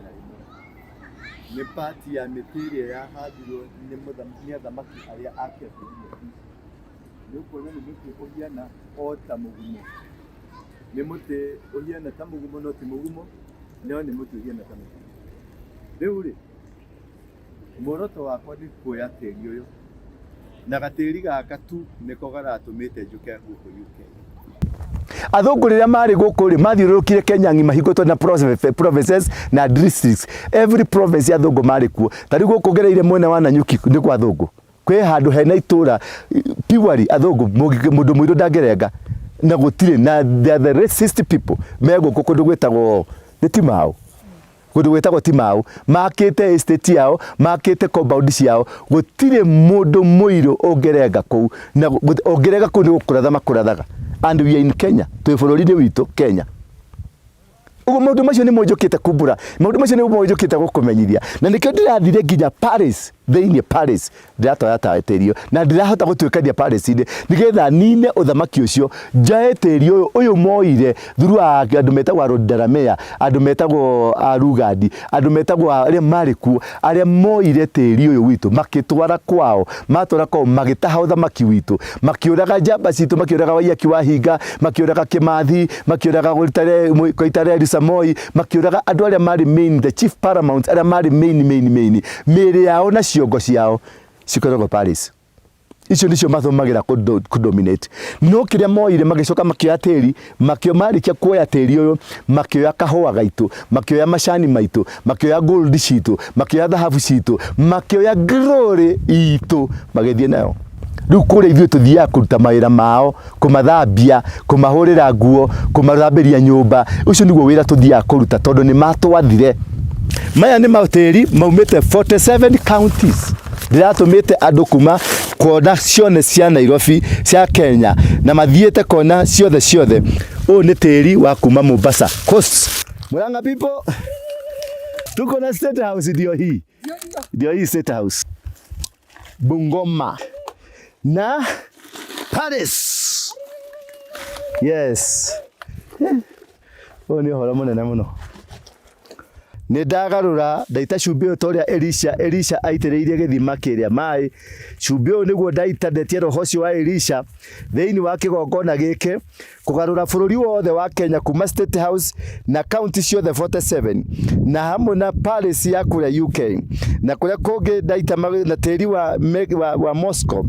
Nĩ pati ya mĩtĩ ĩrĩa yahandirwo nĩ athamaki arĩa akĩambĩrĩria. Nĩ ũkuona nĩ mũtĩ ũhiana o ta mũgumo. Nĩ mũtĩ ũhiana ta mũgumo, no ti mũgumo, no nĩ mũtĩ ũhiana ta mũgumo. Rĩu rĩ, muoroto wakwa nĩ kuoya tĩri ũyũ, na gatĩri gaka tu nĩko garatũmĩte njũke gũkũ UK.
Athũngũ rĩrĩa marĩ gũkũ rĩ, mathiũrũrũkire Kenya ng'ima hingũtwo na provinces na districts. Every province ya athũngũ marĩ kuo. Ta rĩu gũkũ gereire mwena wa Nanyuki nĩ kwa athũngũ. Kwĩ handũ hena itũra purely athũngũ, mũndũ mũirũ ndangerenga, na gũtirĩ na the racist people me gũkũ kũndũ gwĩtagwo nĩ Timau. Kũndũ gwĩtagwo Timau, makĩte estate yao, makĩte compound ciao, gũtirĩ mũndũ mũirũ ũngerenga kũu, na ũngerenga kũu nĩ gũkũratha makũrathaga. And we are in Kenya, twĩ bũrũri-inĩ witũ Kenya. Ũguo maũndũ macio nĩ mwĩnjũkĩte kumbura, maũndũ macio nĩ mwĩnjũkĩte gũkũmenyithia, na nĩkĩo ndĩrathire nginya Paris, thĩinĩ Paris, ndĩratwara tĩri ũyũ, na ndĩrahota gũtuĩkania Paris-inĩ, nĩgetha nine ũthamaki ũcio, njae tĩri ũyũ moire through andũ metagwo Rodaramea, andũ metagwo Rugandi, andũ metagwo arĩa marĩ kuo, arĩa moire tĩri ũyũ witũ, makĩtwara kwao, matwara kwao, magĩtaha ũthamaki witũ, makĩũraga njamba citũ, makĩũraga Waiyaki wa Hinga, makĩũraga Kĩmathi, makĩũraga Koitalel Elisa Moi, makĩũraga andũ arĩa marĩ main, the chief paramount, arĩa marĩ main, mĩĩrĩ yao na ciongo ciao cikoragwo Paris. Icio nicio mathomagĩra kũdominate. No kĩrĩa moire magĩcoka makĩoya tĩri, marĩkia kuoya tĩri ũyũ, makĩoya kahũa gaitũ, makĩoya macani maitũ, makĩoya gold citũ, makĩoya thahabu citũ, makĩoya glory itũ, magĩthiĩ nayo. Rĩu kũrĩa ithuĩ tũthiaga kũruta mawĩra mao, kũmathambia, kũmahũrĩra nguo, kũmathambĩria nyũmba. Ũcio nĩguo wĩra tũthiaga kũruta, tondũ nĩ matwathire. Maya nĩ matĩri maumĩte 47 counties. Ndĩratũmĩte andũ kuma kona cione cia Nairobi, cia Kenya, na mathiĩte kona ciothe. Ũyũ nĩ tĩri wa kuma Mombasa Coast. Murang'a people, tuko na State House, ndio hii State House. Bungoma na Paris. Yes. Ũyũ nĩ ũhoro mũnene mũno. Nĩ ndagarũra ndaita cumbĩ ũyũ torĩa Elisha aitĩrĩirie gĩthima kĩrĩa maĩ. Cumbĩ ũyũ nĩguo ndaita ndetie roho ũcio wa Elisha thĩinĩ wa kĩgongona gĩkĩ,
kugarura bururi wothe wa Kenya kuma State House na county ciothe 47 na hamwe na palace ya kule UK na kuria kungi ndaita na tiri wa Moscow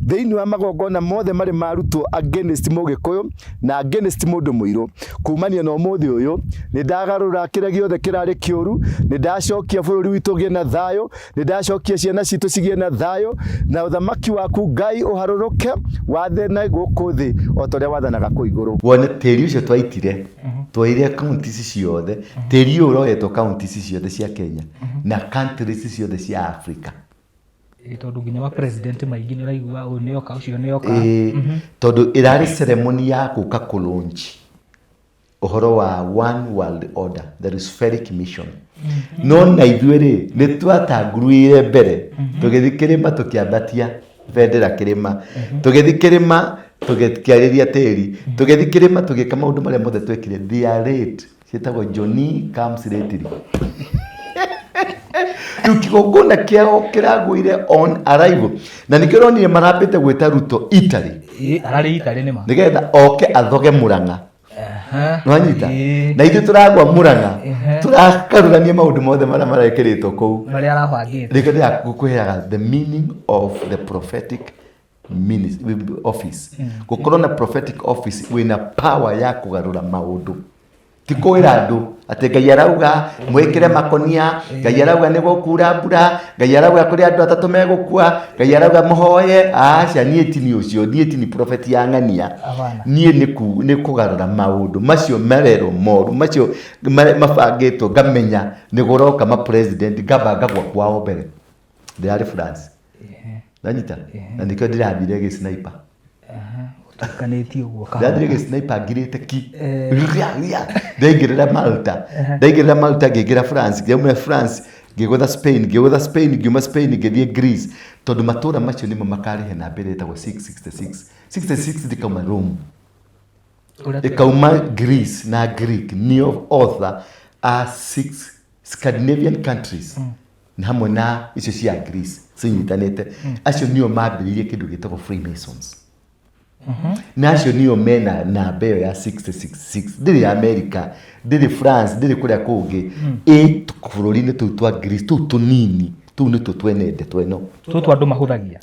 thiini wa magongona mothe mari marutwo against Mugikuyu na against mundu muiru kumania na umuthi uyu ni ndagarura kira giothe kirari kiuru ni ndacokia bururi witu gie na thayo ni ndacokia ciana citu cigie na thayo na uthamaki waku Ngai uharuruke wathe na guku thi o toria wathanaga ku iguru
wone tiri ucio twaitire twaire counties ciothe tiri uroyetwo counties ciothe cia Kenya na countries ciothe cia Africa
tondu nginya wa president maingi ni raigua unioka ucio nioka
tondu irari ceremony ya kuka kulunch uhoro wa one world order the spheric mission no na ithuiri ni twatangruire mbere tugithikirima tukiambatia bendera kirima tugithikirima tugikiariria tiri tugithikirima tugika maundu maria mothe twekire they are late cietagwo Johnny comes lately ukigongona kiao kiragwire on arrival na nikironire marambite gwita Ruto Italy
arari Italy nima
nigetha oke athoge Murang'a nwanyita na ithu turagwa Murang'a turakarurania maundu mothe maria marakiritwo kou
maria arabangite
nigetha gukwiraga the meaning of the prophetic office gukorwo na prophetic office wina power ya kugarura maundu tikoira andu ati Ngai arauga mwikire makonia Ngai arauga ni gukura mbura Ngai arauga kuri andu atatu megukua Ngai arauga muhoye aca nie tini ucio nie tini prophet ya ngania nie ni kugarura maundu macio merero moru macio mabangitwo ngamenya ni guroka ma president ngabanga kwao mbere ndari France nanyita na nikio ndirathire gi sniper
kanetio guo
ndathire gi sniper ngirite ki ndaingirira Malta ngigira France ngiuma France ngigotha Spain ngiuma Spain ngithie Greece tondu matura macio nimo makarihe na mbere etagwo 666 ndikauma Rome ikauma Greece na Greek neo author are 6 Scandinavian countries na hamwe na icio cia Greece cinyitanite acio nio mambiririe kindu gitagwo Freemasons na acio nio mena na mbeo ya 666 ndiri America ndiri France ndiri kuria kungi bururi-ini tuu twa Greece tuu tunini tuu ni tu twenende tweno
tuu andu mahuthagia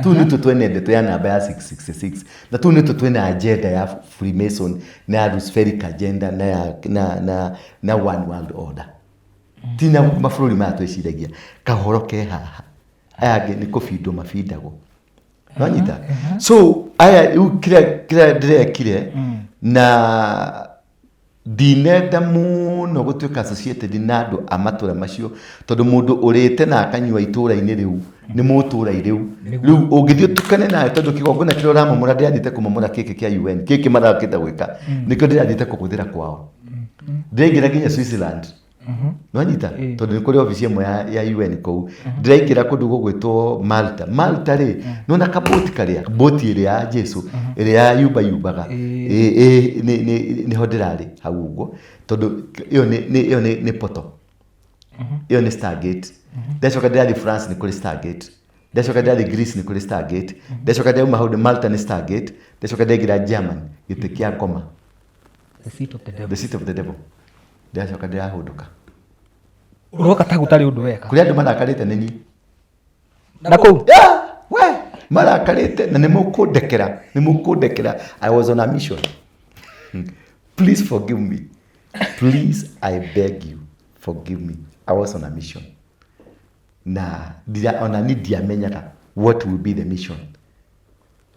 tuu ni tu twenende twa namba ya 666 na tuu ni tu twena agenda ya Freemason na ya spheric agenda na one world order tina mabũrũri maya twĩciragia kahoro ke haha aya angĩ nĩ kũbindwo mabindagwo nwanyita so aya kira ndirekire na ndinenda mũno gũtuĩka associated na andũ a matũra macio tondũ mũndũ ũrĩte na akanyua itũra-inĩ rĩu nĩ mũtũra rĩu ũngĩthiĩ ũtukane nayo tondũ kĩgongona kĩrĩa ũramomora ndĩrathiĩte kũmomora kĩkĩ kĩa UN kĩkĩ marakĩte gwĩka nĩkĩo ndĩrathiĩte kũhũthĩra kwao ndĩraingĩra nginya Switzerland nwanyita tondu ni kuri ofisi ĩmwe ya UN kou ndiraingĩra kũndũ gũgwĩtwo Malta rĩ nona kaboti karia boti ĩrĩa ya Jesu ĩrĩa ya yubaga ni ho ndĩrarĩ hau ũguo tondu ĩyo nĩ poto ĩyo nĩ Stargate ndacoka ndĩrathiĩ France ni kuri Stargate ndacoka ndĩrathiĩ Greece ni kuri Stargate ndacoka ndauma hau Malta ni Stargate ndacoka ndaingĩra German gĩtĩ kĩa ngoma the seat of the devil ndacoka ndĩrahũndũka
uroka ta gutari undu weka
kuri andu marakarite nini
na kou
we marakarite na nimukundekera I was on a mission please forgive me please I beg you forgive me I was on a mission na ona ni diamenyaga what will be the mission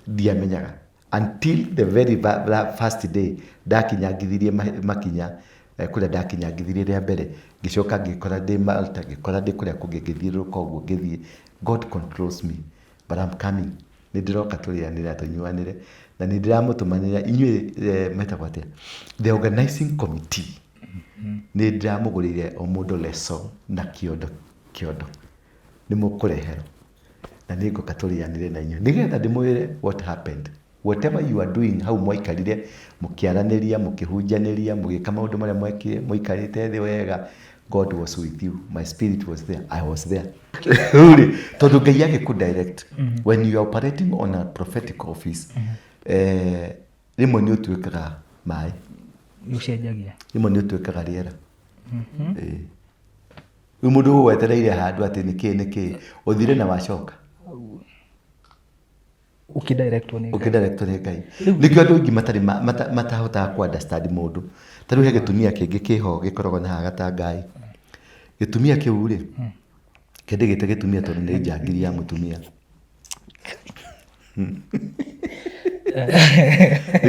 diamenyaga until the very first day dakinyagithirie makinya kuria ndakinyagithirie ria mbere ngicoka ngikora ndi Malta ngikora ndi kuria kungi ngithiuruka uguo ngithie God controls me but I'm coming ni ndiroka turianira tunyuanire na ni ndiramutumanira inyuĩ metagwo atia the organizing committee ni ndiramugurire o mundu leso na kiondo ni mukurehero na ni ngoka turianire na inyuĩ nigetha ndimwire what happened whatever you are doing how mwaikarire mukiaraniria mukihunjaniria mugika maundu maria mwekire muikarite thi wega God was with you my spirit was there I was there really tondu Ngai agikudirect when you are operating on a prophetic office rimwe nĩ ũtuĩkaga maĩ,
Ucenjagia.
rimwe nĩ ũtuĩkaga rĩera. Rĩu mũndũ ũgwetereire handũ atĩ nĩkĩ ũthire na wacoka
Ũkĩdirectwo nĩ
Ngai. Nĩkĩo andũ aingĩ matahotaga ku understand mũndũ. Ta rĩu he gĩtumia kĩngĩ kĩho gĩkoragwo na haha Gatangai. Gĩtumia kĩu rĩ, kĩndĩ gĩte gĩtumia tondũ nĩ njangiri ya mũtumia.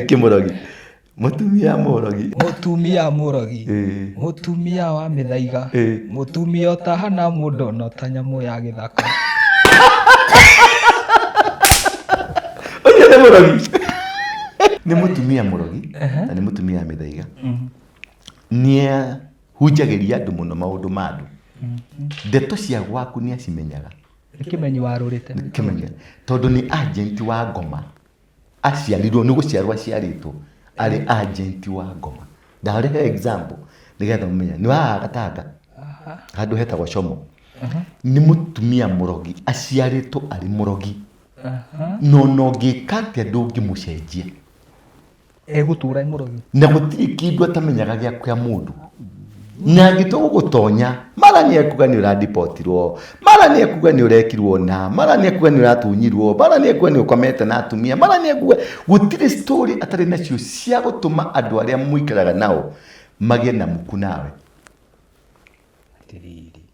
Kĩmũrogi. Mũtumia mũrogi.
Mũtumia mũrogi. Mũtumia wa mĩthaiga. Mũtumia ũtahana mũndũ no ta nyamũ ya gĩthaka.
Oye nĩ mũrogi. Nĩ mũtumia mũrogi na nĩ mũtumia wa mĩthaiga. Nĩ hunjagĩria andũ mũno maũndũ ma andũ. Ndeto cia gwaku nĩ acimenyaga.
Nĩkĩmenyi warũrĩte.
Nĩkĩmenyi. Tondũ nĩ agent wa ngoma. Aciarirwo nĩ gũciarwo aciarĩtwo. Arĩ agent wa ngoma. Ndarehe example nĩgetha mũmenye. Nĩ wa Gatanga. Handũ hetagwo Como. Nĩ mũtumia mũrogi. Aciarĩtwo arĩ mũrogi. No ngĩka atĩa ndũngĩmũcenjia.
Egũtũra mũrogi.
Na gũtirĩ kĩndũ atamenyaga gĩa kwa mũndũ. Na angĩtũgũ gũtonya, mara nĩ ekuga nĩ ũradipotirwo, mara nĩ ekuga nĩ ũrekirwo na, mara nĩ ekuga nĩ ũratunyirwo, mara nĩ ekuga nĩ ũkomete na atumia, mara nĩ ekuga gũtirĩ story atarĩ nacio cia gũtũma andũ arĩa mũikaraga nao magĩe na muku nawe.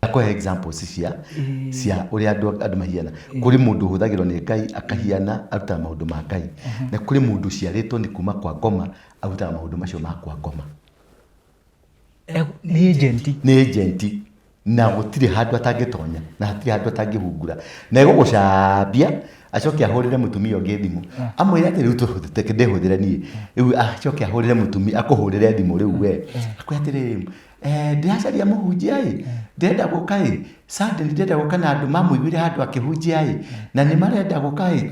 Akũhe examples cia ũrĩa andũ mahiana. Kũrĩ mũndũ ũhũthagĩrwo nĩ Ngai akahiana arutaga maũndũ ma Ngai. Na kũrĩ mũndũ ciarĩtwo nĩ kuma kwa ngoma arutaga maũndũ macio ma kwa ngoma.
Nĩ agent.
Nĩ agent. Na gũtirĩ handũ atangĩtonya na hatirĩ handũ atangĩhungura. Na egũgũcambia acoke ahũrĩre mũtumia ũngĩ thimũ. Amwĩre atĩ rĩu tũhũthĩte ndĩhũthĩre niĩ. Rĩu acoke ahũrĩre mũtumia akũhũrĩre thimũ rĩu we. Akwĩra atĩrĩrĩ, ndĩracaria mũhunjia ĩ, ndĩrenda gũka ĩ, Sunday ndĩrenda gũka na andũ mamũiguire handũ akĩhunjia ĩ, na nĩ marenda gũka ĩ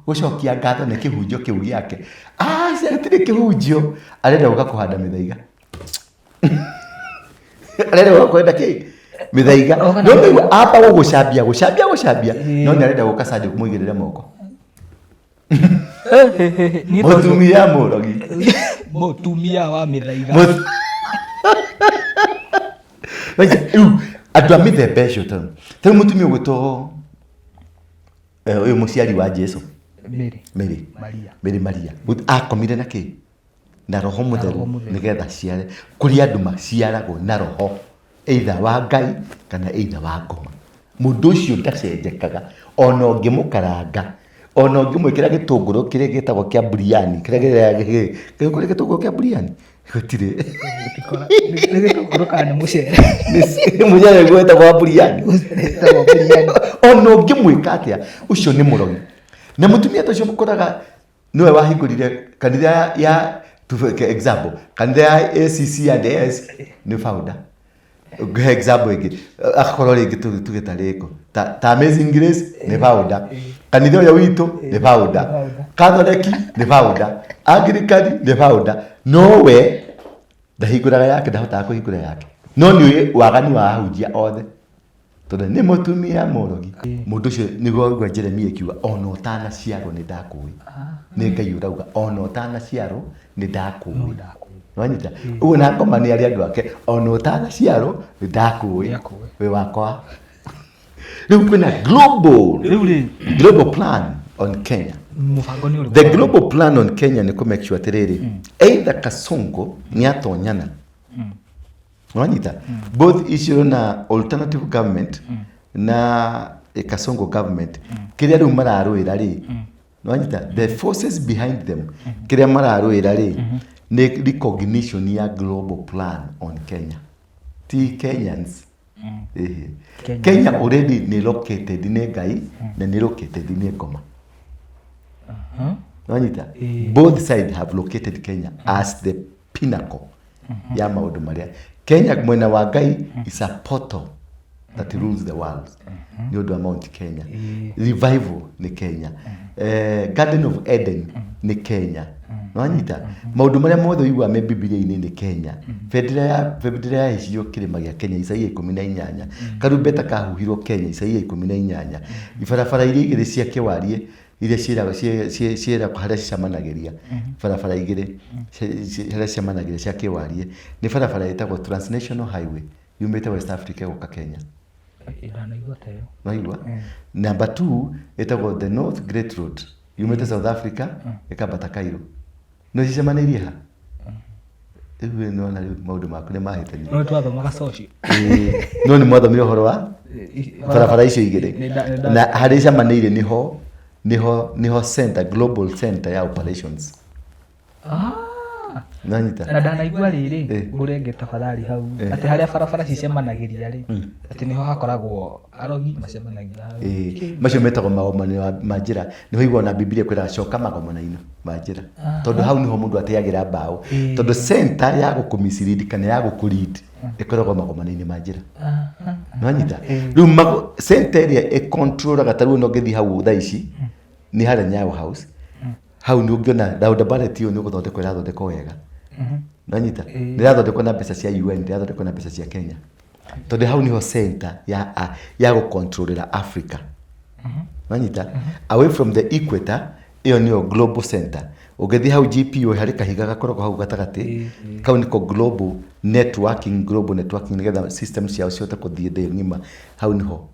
gũcokia ngatho nĩ kĩhunjio kĩu gĩake. Gĩtirĩ kĩhunjio, arenda gũka kũhanda mĩthaiga. Arenda gũka kwenda kĩ? Mĩthaiga. No amba gũgũcambia, no nĩ arenda gũka Sunday kũmũigĩrĩre moko. Mũtumia mũrogi.
Mũtumia wa mĩthaiga.
Rĩu andũ a mĩthemba ĩcio ta rĩu mũtumia ũgwĩtwo ũyũ mũciari wa Jesũ Mary Maria akomire na kĩ? Na roho mũtheru nĩgetha ciare. Kũrĩ andũ maciaragwo na roho either wa Ngai kana either wa ngoma. Mũndũ ũcio ndacenjekaga ona ũngĩmũkaranga, ona ũngĩmwĩkĩra gĩtũngũrũ kĩrĩa gĩtagwo kĩa buriani, kĩrĩa gĩtũngũrũ kĩa buriani gũtirĩ.
Nĩ gĩtũngũrũ kana nĩ mũcere?
Nĩ mũcere gwĩtagwo buriani. Ona ũngĩmwĩka atĩa ũcio nĩ mũrogi. Na mũtumia ta ũcio mũkoraga nĩwe wahingũrire kanitha ya example, kanitha ya ACC and AS nĩ founder. Ngũhe example ĩngĩ akorwo rĩngĩ tuge ta rĩko ta Amazing Grace nĩ founder, kanitha ũyũ witũ nĩ founder, Catholic nĩ founder, Anglican nĩ founder. No we ndahingũraga yake, ndahotaga kũhingũra yake. No nĩ wagani wa ahunjia othe tondũ nĩ mũtumia mũrogi. Mũndũ ũcio nĩguo augua Jeremia akiuga ona ũtanaciarwo nĩ ndakũĩ. Nĩ Ngai ũrauga ona ũtanaciarwo nĩ ndakũĩ. Wanyita ũguo na ngoma nĩ arĩa andũ ake ona ũtanaciarwo nĩ ndakũĩ we wakwa. Rĩu kwĩna global plan on Kenya. The global plan on Kenya ni ku make sure atiriri either Kasongo ni atonyana wanyita both issue na alternative government na Kasongo government kiria riu mararũira ri wanyita the forces behind them kiria mararũira ri ni recognition ya global plan on Kenya. Ti Kenyans. Kenya already ni located ni Ngai na ni located ni ngoma. Wanyita both sides have located Kenya as the pinnacle ya maundu maria. Kenya mwena wa Ngai is a portal that rules the world. Ni undu wa Mount Kenya. Revival ni Kenya. Garden of Eden ni Kenya. Wanyita maundu maria mothe uigua me Biblia-ini ni Kenya. Bendera ya icio kirima gia Kenya Isaia 18. Karumbeta kahuhirwo Kenya Isaia 18. Ibarabara iria igĩrĩ cia Kĩwarie iria ciĩra harĩa ciamanageria barabara igĩrĩ harĩa ciamanageria cia kĩwarie nĩ barabara ĩtagwo Transnational Highway yumĩte West Africa gũka Kenya. Naigua number 2 ĩtagwo the North Great Road yumĩte South Africa ĩkambata Cairo. No cicemanĩirie ha? Rĩu nĩona rĩu maũndũ maku nĩ mahĩtania.
No twathomaga social.
No nĩ mwathomire ũhoro wa barabara icio igĩrĩ na harĩa ciamanĩirie niho center, global center ya operations. Nanyita
na ndanaigua rĩrĩ ũrenge tafadhali hau atĩ harĩa barabara cicemanagĩria rĩ atĩ niho hakoragwo arogi macemanagia hau.
Macio metagwo magomano ma njĩra. Niho igwa na Biblia kwĩra coka magomano-inĩ ma njĩra, tondũ hau niho mũndũ ateagĩra mbaũ, tondũ center ya gũkũmislead kana ya gũkũlead ĩkoragwo magomano-inĩ ma njĩra. Nanyita rĩu center ĩrĩa ĩcontrolaga tarĩu no ngĩthiĩ hau thaa ici nĩ harĩa Nyayo House. Hau nĩ ũngĩona roundabout ĩyo nĩ ũgũthondekwo ĩrathondekwo wega. Nanyita nĩ ĩrathondekwo na mbeca cia UN, ĩrathondekwo na mbeca cia Kenya, tondũ hau niho center ya gũcontrolera Africa. Nanyita away from the equator ĩyo nĩyo global center. Ũngĩthiĩ hau GPO harĩ kahiga gakoragwo hau gatagatĩ kau nĩko global networking nĩgetha systems ciao cihote gũthiĩ thĩ ng'ima. Hau niho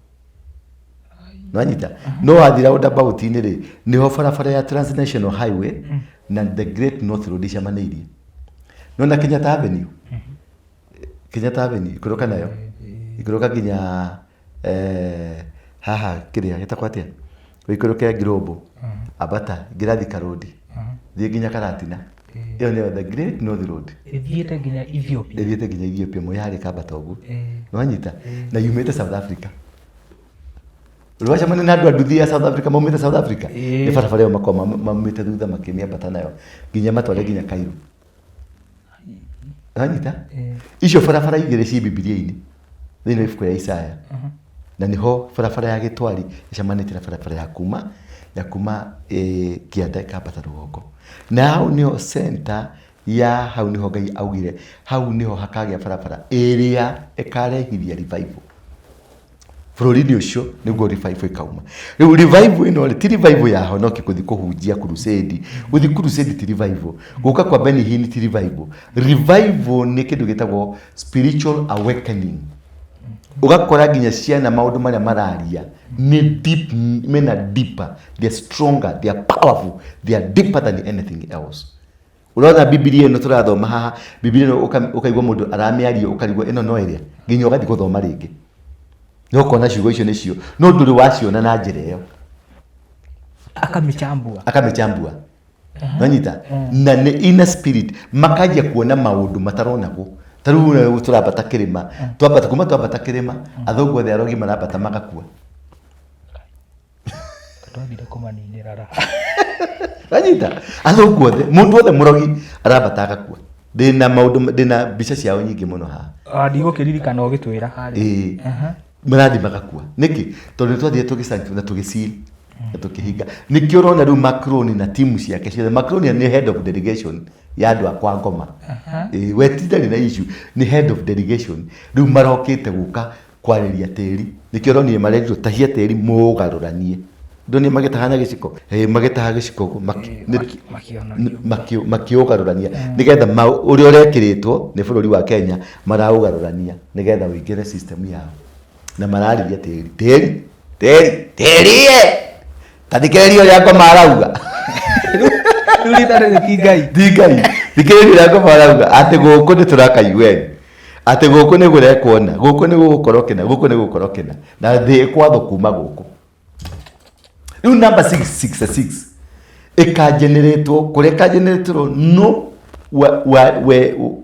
Nanyita no wathira roundabout-inĩ rĩ niho barabara ya Transnational Highway na the Great North Road ciamanĩirie. Nona Kenyatta Avenue ikũrũka nayo ikũrũka nginya haha kĩrĩa gĩtakwo atĩa ikũrũke Global abata Girathika Road thiĩ nginya Karatina. Ĩyo nĩyo the Great North Road
ithiĩte nginya Ethiopia
Moyale kambata ũguo. Nanyita na yumĩte South Africa. Rwacemania na andũ a nduthi ya South Africa maumĩte South Africa nĩ barabara ĩyo makoma maumĩte thutha makĩmĩambata nayo nginya matware nginya Cairo. Nanyita icio barabara igĩrĩ ci Biblia-inĩ thĩinĩ wa ibuku rĩa Isaya na niho barabara ya Gĩtwari ĩcemanĩtie na barabara ya kuma Kĩanda ĩkambata rũgongo. Na hau niho center ya hau niho Ngai augire hau niho hakagĩa barabara ĩrĩa ĩkarehithia revival bũrũri-inĩ ũcio nĩguo revival ĩkauma. Rĩu revival ĩno ti revival ya honoki gũthiĩ kũhunjia crusade. Gũthiĩ crusade ti revival. Gũka kwa Benny Hinn ti revival. Revival nĩ kĩndũ gĩtagwo spiritual awakening. Ũgakora nginya ciana maũndũ marĩa mararia nĩ deep, mena deeper, they are stronger, they are powerful, they are deeper than anything else. Ũrona Biblia ĩno tũrathoma haha, Biblia ĩno ũkaigua mũndũ aramĩaria ũkarigwo ĩno no ĩrĩa nginya ũgathiĩ gũthoma rĩngĩ. No kona ciugo icio nĩcio no ndũrĩ waciona na njĩra ĩyo akamĩchambua. Nanyita na nĩ inner spirit makajia kuona maũndũ mataronagwo. Tarĩu tũrambata kĩrĩma twambata kĩrĩma athũngũ othe arogi marambata magakua.
Twagire kũmaninĩra ra.
Nanyita athũngũ othe mũndũ othe mũrogi arambata agakua. Ndĩna mbica ciao nyingĩ mũno haha.
Ndigũkĩririkana ũgĩtwĩra harĩ.
Marathi magakua. Nĩkĩ? Tondũ nĩtwathire tũgĩcanjũ na tũgĩcil na tũkĩhinga. Nĩkĩo ũrona rĩu Macron na timu ciake ciothe. Macron nĩ head of delegation ya andũ a kwa Ngoma. We titarĩ na issue nĩ head of delegation. Rĩu marokĩte gũka kwarĩria tĩri. Nĩkĩo ũronire marerirwo tahia tĩri mũgarũranie. Ndoni magĩtahana gĩciko. Magĩtaha gĩciko makiũgarũrania nĩgetha ũrĩa ũrekĩrĩtwo nĩ bũrũri wa Kenya maraũgarũrania nĩgetha ũingĩre system yao. Na mararĩria tĩri tathikĩrĩria ũrĩa Ngoma arauga.
Rĩu rĩtarĩ ti Ngai.
Thikĩrĩria ũrĩa Ngoma arauga atĩ gũkũ nĩ tũraka UN, atĩ gũkũ nĩ gũrekwona, gũkũ nĩ gũgũkorwo kĩna na thĩ ĩkwathwo kuma gũkũ. Rĩu number 666 ĩkageneratwo kũrĩa ĩkageneratwo no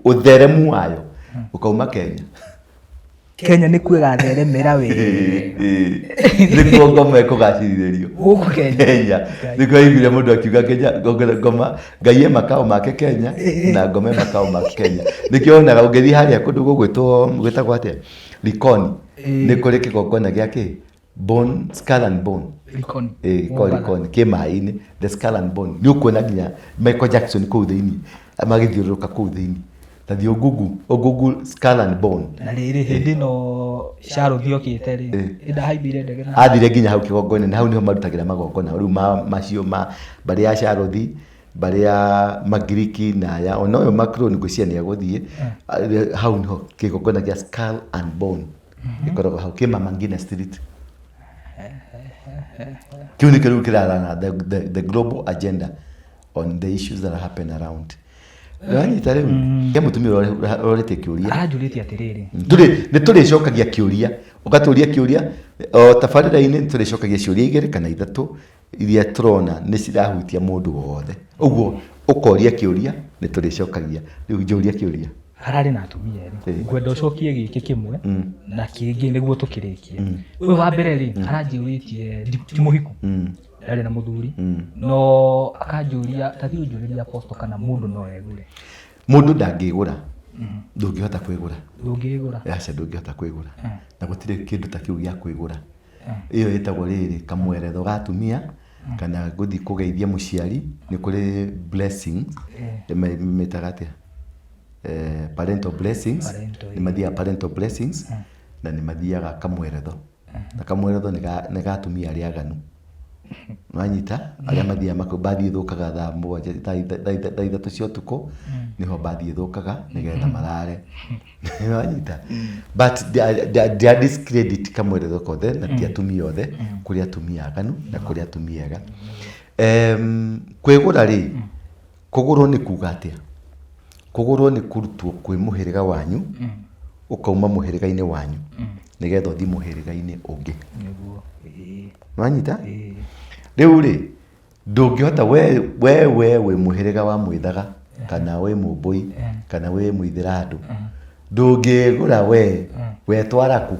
ũtheremu wayo ũkauma Kenya
nĩ kuo ĩgatheremera wega.
Nĩkuo Ngoma ĩkũgacĩrithĩrio
gũkũ
Kenya. Nĩkuo aiguire mũndũ akiuga Kenya Ngoma Ngai makao make Kenya na Ngoma makao make Kenya. Nĩkĩo wonaga ũngĩthiĩ harĩa kũndũ gwĩtagwo atĩa Likoni nĩ kũrĩ kĩgongona gĩake Skull and Bone. Likoni kĩ maĩ-inĩ the Skull and Bone. Nĩ ũkuona nginya Michael Jackson kũu thĩinĩ magĩthiũrũrũka kũu thĩinĩ. ta thio Google Skull and Bone
na rĩrĩ hĩndĩ no Sharothi okĩte rĩ ndahaimbire ndege na
athire nginya hau kĩgongona na hau niho marutagĩra magongona rĩu macio barĩ ya Sharothi barĩ ya Magiriki na ya ona ũyũ Macron ngũcia nĩ agũthiĩ hau niho kĩgongona kĩa Skull and Bone gĩkoragwo hau kĩ Mama Ngina Street. Kiu nĩ kĩrĩu kĩrarana the global agenda on the issues that happen around. Ranyita rĩu kĩa mũtumia ũrorete kĩũria
aranjũrĩtie atĩrĩrĩ
nĩ tũrĩcokagia kĩũria ũgatũria kĩũria o tabarĩra-inĩ nĩ tũrĩcokagia ciũria igĩrĩ kana ithatũ iria tũrona nĩ cirahutia mũndũ wothe ũguo ũkoria kĩũria nĩ tũrĩcokagia rĩu njũria kĩũria
hararĩ na atumia erĩ ngwenda ũcokie gĩkĩ kĩmwe na kĩngĩ nĩguo tũkĩrĩkie ũyũ wa mbere rĩ aranjũrĩtie ti mũhiku ndarĩ na mũthuri no akanjũria tathiĩ ũnjũrĩria Apostle kana mũndũ no egũre
mũndũ ndangĩgũra ndũngĩhota kwĩgũra
aca
ndũngĩhota kwĩgũra na gũtirĩ kĩndũ ta kĩu gĩa kwĩgũra ĩyo ĩtagwo rĩrĩ kamweretho ga atumia kana gũthiĩ kũgeithia mũciari nĩ kũrĩ blessings metaga atĩa parental blessings nĩ mathiaga parental blessings na nĩ mathiaga kamweretho na kamweretho nĩ ga atumia arĩa aganu Wanyita arĩa mathiaga bathi ĩthũkaga thaa ithatũ cia ũtukũ niho bathi ĩthũkaga nĩgetha marare wanyita but they discredit kamweretho kothe na ti atumia othe kũrĩ atumia aganu na kũrĩ atumia ega kwĩgũra rĩ kũgũrwo nĩ kuga atĩa kũgũrwo nĩ kũrutwo kwĩ mũhĩrĩga wanyu ũkauma mũhĩrĩga-inĩ wanyu nĩgetha ũthiĩ mũhĩrĩga-inĩ ũngĩ wanyita rĩu rĩ ndũngĩhota we wĩ mũhĩrĩga wa Mwĩthaga kana wĩ Mũmbũi kana wĩ Mũithĩraandũ ndũngĩgũra we twaraku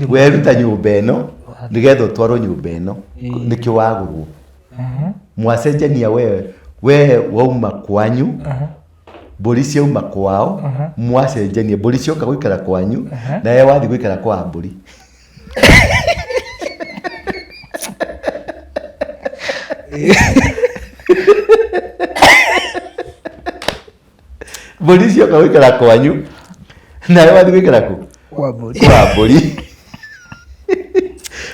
weruta nyũmba ĩno nĩgetha ũtwarwo nyũmba ĩno nĩkĩo wagũrwo mwacenjania we wauma kwanyu mbũri ciauma kwao mwacenjania mbũri cioka gũikara kwanyu na we wathiĩ gũikara kwa mbũri mbũri cioka gũikara kwanyu na we wathiĩ gũikara kũ kwa mbũri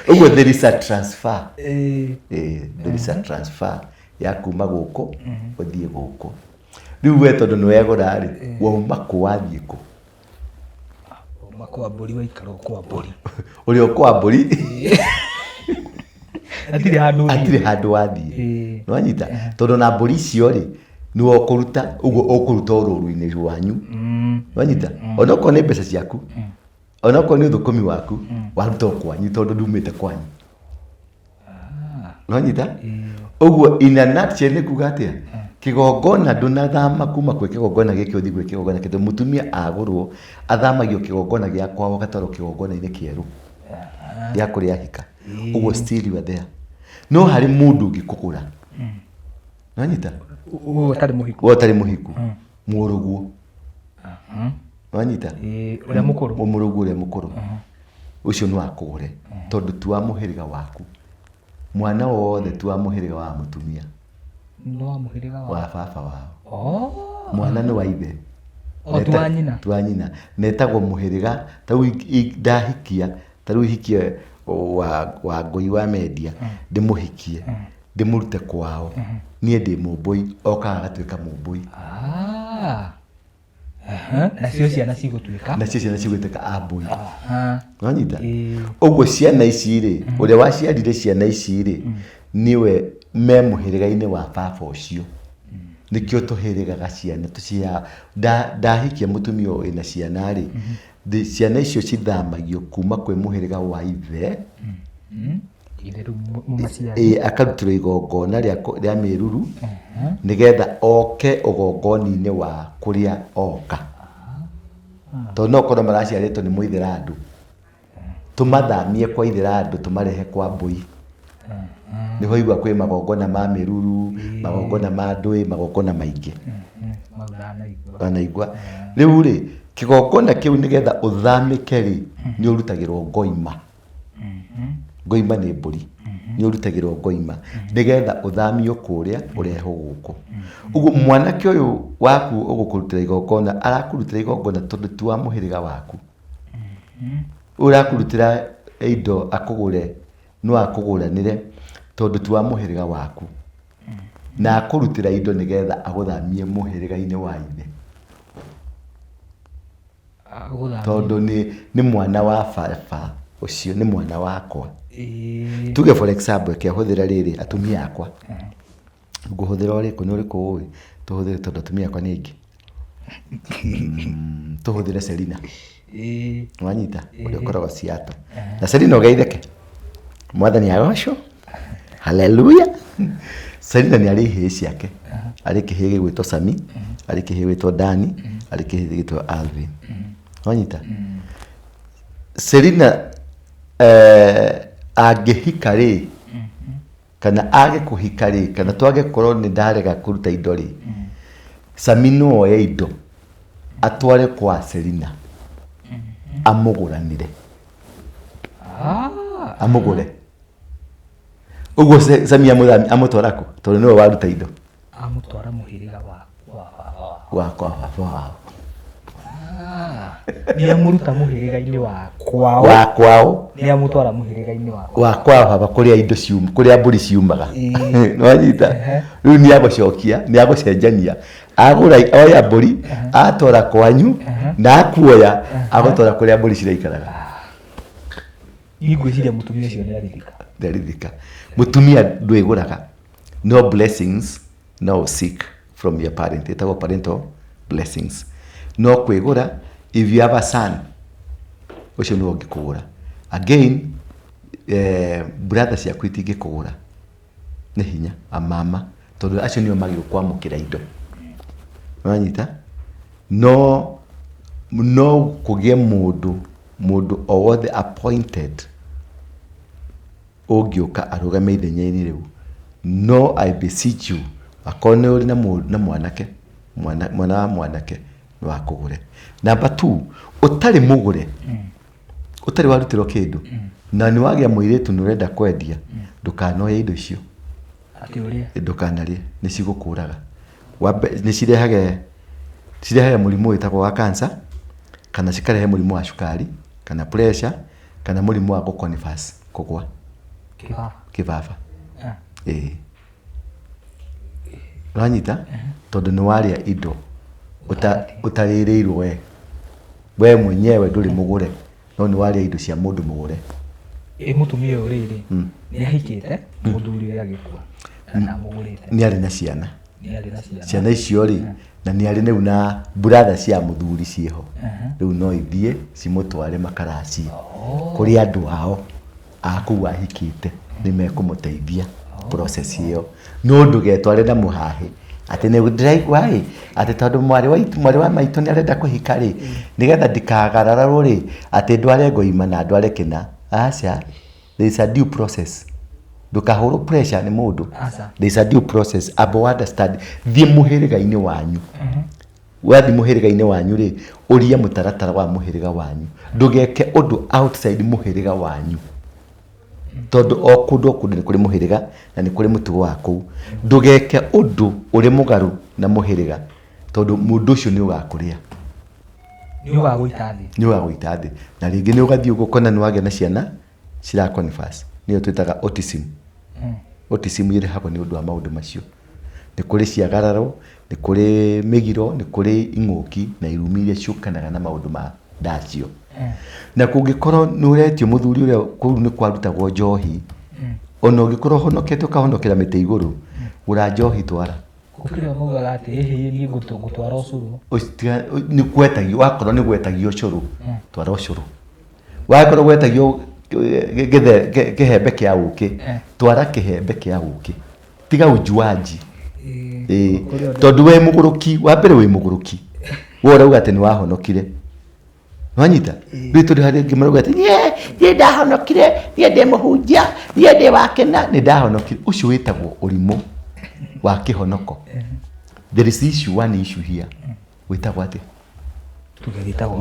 ũguo there is a transfer there is a transfer ya kuma gũkũ ũthiĩ gũkũ rĩu we tondũ nĩ wegũra rĩ wauma kũ wathiĩ kũ
kwa mbũri waikara kwa mbũri
ũrĩa kwa mbũri
atirĩ
handũ wathiĩ nĩwanyita tondũ na mbũri icio rĩ nĩwe ũkũruta ũguo ũkũruta ũrũru-inĩ rwanyu nĩwanyita onokorwo nĩ mbeca ciaku onokorwo nĩ ũthũkũmi waku waruta kwanyu tondũ ndumĩte kwanyu nĩwanyita ũguo in a nutshell nĩ kuga atĩa kĩgongona ndũnathama kuma kwĩ kĩgongona gĩkĩ ũthiĩ gwĩ kĩgongona kĩngĩ mũtumia agũrwo athamagio kĩgongona gĩa kwao gatwarwo kĩgongona-inĩ kĩerũ gĩa kũrĩa hika ũguo still you are there no harĩ mũndũ ũngĩkũgũra nĩwanyita
we
ũtarĩ mũhiku mũrũguo nĩwanyita mũrũguo ũrĩa mũkũrũ ũcio nĩ wakũgũre tondũ tu wa mũhĩrĩga waku mwana wothe tu wa mũhĩrĩga wa mũtumia wa baba wao mwana nĩ wa ithe tu nyina netagwo mũhĩrĩga tarĩu ndahikia tarĩu hikie wa Ngũi wa Mendia ndĩmũhikie ndĩmũrute kwao niĩ ndĩ Mũmbũi okaga agatuĩka Mũmbũi
nacio ciana cigũtuĩka
Ambũi nĩwanyita ũguo ciana ici rĩ ũrĩa waciarire ciana ici rĩ niwe me mũhĩrĩga-inĩ wa baba ũcio nĩkĩo tũhĩrĩgaga ciana tũciaga ndahikia mũtumia wĩna ciana rĩ ciana icio cithamagio kuma kwĩ mũhĩrĩga wa ithe akarutĩrwo igongona rĩa mĩruru nĩgetha oke ũgongoni-inĩ wa kũrĩa oka tondũ no korwo maraciarĩtwo nĩ Mũithĩraandũ tũmathamie kwa Ithĩraandũ tũmarehe kwa Mbũi nĩho igua kwĩ magongona ma mĩruru magongona ma ndũĩ magongona maingĩ wanaigua rĩu rĩ kĩgongona kĩu nĩgetha ũthamĩke rĩ nĩ ũrutagĩrwo ngoima nĩ mbũri nĩ ũrutagĩrwo ngoima nĩgetha ũthamio kũrĩa ũreho gũkũ. Ũguo mwanake ũyũ waku ũgũkũrutĩra igongona arakũrutĩra igongona tondũ ti wa mũhĩrĩga waku. Ũrakũrutĩra indo akũgũre no akũgũranĩre tondũ ti wa mũhĩrĩga waku. Na akũrutĩra indo nĩgetha agũthamie mũhĩrĩga-inĩ wa ithe. Tondũ nĩ mwana wa baba ũcio, nĩ mwana wakwa. Tuge for example kĩahũthĩra rĩrĩ atumia akwa. Ngũhũthĩra ũrĩkũ nĩ ũrĩkũ ũĩ? Tũhũthĩre tondũ atumia akwa nĩ aingĩ. Tũhũthĩre Selina. Wanyita ũrĩa ũkoragwo Seattle. Na Selina ũgeithĩke. Mwathani agocwo. Hallelujah. Selina nĩ arĩ ihĩĩ ciake. Arĩ kĩhĩĩ gĩgwĩtwo Sami, arĩ kĩhĩĩ gĩgwĩtwo Dani, arĩ kĩhĩĩ gĩgwĩtwo Alvin. Wanyita. Selina angĩhika rĩ kana age kũhika rĩ kana twage korwo nĩ ndarega kũruta indo rĩ, Sami no oye indo atware kwa Selina amũgũranĩre. Amũgũre. Ũguo Sami amũtwara kũ? Tondũ nĩwe waruta indo.
Amũtwara mũhĩrĩga
wakwa wao.
Nĩ amũruta mũhĩrĩga-inĩ wa kwao.
Wa kwao.
Nĩ amũtwara mũhĩrĩga-inĩ wa kwao.
Wa kwao baba kũrĩa indo ciuma, kũrĩa mbũri ciumaga. Wanyita. Rĩu nĩ agũcokia, nĩ agũcenjania. Agũra oya mbũri, atwara kwanyu na akuoya agũtwara kũrĩa mbũri ciraikaraga.
Ngwĩciria mũtumia ũcio nĩ arithika.
Ndarithika. Mũtumia ndwĩgũraga. No blessings, no seek from your parent. Ĩtagwo parental blessings. No kwĩgũra, if you have a son, ũcio nĩ ũngĩkũgũra. Again, brother ciaku itingĩkũgũra. Nĩ hinya, a mama, tondũ acio nĩo magĩrĩirwo kwamũkĩra indo. Wanyita? No kũgĩe mũndũ o wothe appointed ũngĩũka arũgame ithenya-inĩ rĩu. No I beseech you, akorwo nĩ ũrĩ na mwanake, mwana wa mwanake nĩ wakũgũre. Number 2, ũtarĩ mũgũre, ũtarĩ warutĩrwo kĩndũ, na nĩ wagĩa mũirĩtu nĩ ũrenda kwendia, ndũkanoye indo icio. Ndũkanarĩe, nĩ cigũkũraga. Nĩ cirehaga mũrimũ wĩtagwo wa cancer, kana cikarehe mũrimũ wa cukari, kana pressure, kana mũrimũ wa gũconfuse, kũgwa. Kĩbaba. Wanyita? Tondũ nĩ warĩa indo ũtarĩrĩirwo we mwenyewe ndũrĩ mũgũre, no nĩ warĩa indo cia mũndũ mũgũre.
Mũtumia ũyũ rĩrĩ nĩ ahikĩte mũthuri ũrĩa agĩkua na mũgũrĩte. Nĩ
arĩ na ciana. Ciana icio rĩ, na nĩ arĩ na brother cia mũthuri ciĩho. Rĩu no ithiĩ cimũtware makaraci kũrĩ andũ ao akũu ahikĩte, nĩ mekũmũteithia process ĩyo. No ndũgetware na mũhahe atĩ nĩ ndĩraigua rĩ, atĩ tondũ mwarĩ wa maitũ nĩ arenda kũhika rĩ, nĩgetha ndikagararwo rĩ, atĩ ndware ngoima na ndware kĩna. Aca, there is a due process. Ndũkahũrwo pressure nĩ mũndũ. There is a due process. Abo understand. Thiĩ mũhĩrĩga-inĩ wanyu. Wathiĩ mũhĩrĩga-inĩ wanyu rĩ, ũria mũtaratara wa mũhĩrĩga wanyu. Ndũgeke ũndũ outside mũhĩrĩga wanyu. Tondũ o kũndũ nĩ kũrĩ mũhĩrĩga na nĩ kũrĩ mũtugo wa kũu. Ndũgeke ũndũ ũrĩ mũgarũ na mũhĩrĩga, tondũ mũndũ ũcio nĩ ũgakũrĩa. Nĩ ũgagũita thĩ. Na rĩngĩ nĩ ũgathiĩ ũgũkona nĩ wagĩa na ciana ciraconfuse. Nĩyo twĩtaga autism. Autism ĩrehagwo nĩ ũndũ wa maũndũ macio. Nĩ kũrĩ ciagararo, nĩ kũrĩ mĩgiro, nĩ kũrĩ ing'ũki na irumi iria ciũkanaga na maũndũ ma ndacio. Na kũngĩkorwo nĩ ũretio mũthuri ũrĩa kũu nĩ kwarutagwo njohi, ona ũngĩkorwo honokete ũkahonokera mĩtĩ igũrũ, gũra njohi twara. Nĩ gwetagio, wakorwo nĩ gwetagio ũcũrũ, twara ũcũrũ. Wakorwo gwetagio kĩhembe kĩa ũkĩ, twara kĩhembe kĩa ũkĩ. Tiga ũjuaji. Tondũ we mũgũrũki, wa mbere wĩ mũgũrũki, we ũrauga atĩ nĩ wahonokire. Wanyita? Rĩu tondũ harĩ angĩ marauga atĩ niĩ ndahonokire, niĩ ndĩ mũhunjia, niĩ ndĩ wakena, nĩ ndahonokire. Ũcio wĩtagwo ũrimũ wa kĩhonoko. There is one issue here. Wĩtagwo atĩ?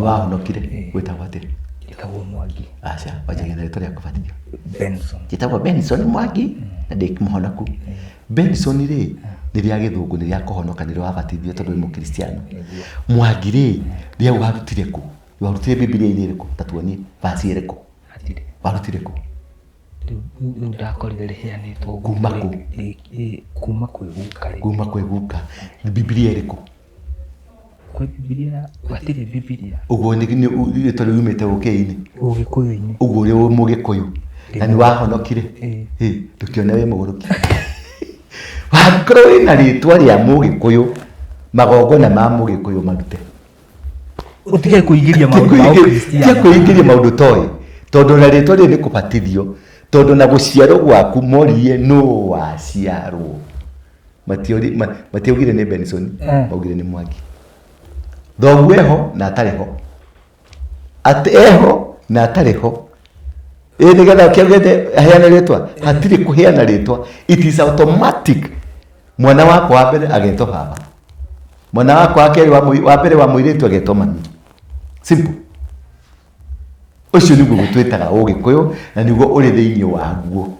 Wahonokire, wĩtagwo atĩ?
Gĩtagwo Mwangi.
Acha, waje na rĩtwa rĩa kũbatithio.
Benson.
Gĩtagwo Benson Mwangi na ndĩkĩmũhonoku. Benson rĩ nĩ rĩa gĩthũngũ nĩ rĩa kũhonoka nĩ wabatithio tondũ nĩ mũkristiano. Mwangi rĩ rĩa warutire kũ? Warutire Biblia-inĩ ĩrĩkũ? Tatuonie vasi ĩrĩkũ?
Hatirĩ.
Warutire kũ?
Rĩu ndakorire rĩheanĩtwo
kuma kũ?
Kuma kwĩ guka.
Kuma kwĩ guka. Biblia ĩrĩkũ?
Kwĩ Biblia, hatirĩ Biblia.
Ũguo nĩ rĩtwa rĩu umĩte ũkĩ-inĩ.
Ũgĩkũyũ-inĩ.
Ũguo ũrĩ Mũgĩkũyũ. Na nĩ wahonokire. Ndũkĩone wĩ mũgũrũki. Wakorwo wĩna rĩtwa rĩa Mũgĩkũyũ, magongona ma Mũgĩkũyũ marute.
Ũtige kũingĩria maũndũ ma Ũkristiano.
Tiga kũingĩria maũndũ toĩ. Tondũ na rĩtwa rĩrĩ nĩ kũbatithio. Tondũ na gũciarwo gwaku morie nũ waciarwo. Matiaugire nĩ Benson, maugire nĩ Mwangi. Thoguo eho na atarĩ ho. Atĩ eho na atarĩ ho. Nĩgetha kĩaugĩte aheane rĩtwa. Hatirĩ kũheana rĩtwa. It is automatic. Mwana wako wa mbere agetwo baba. Mwana wako wa kerĩ wa mbere wa mũirĩtu agetwo mami. Simple. Ũcio nĩguo gũtwĩtaga Ũgĩkũyũ na nĩguo ũrĩ thĩinĩ waguo.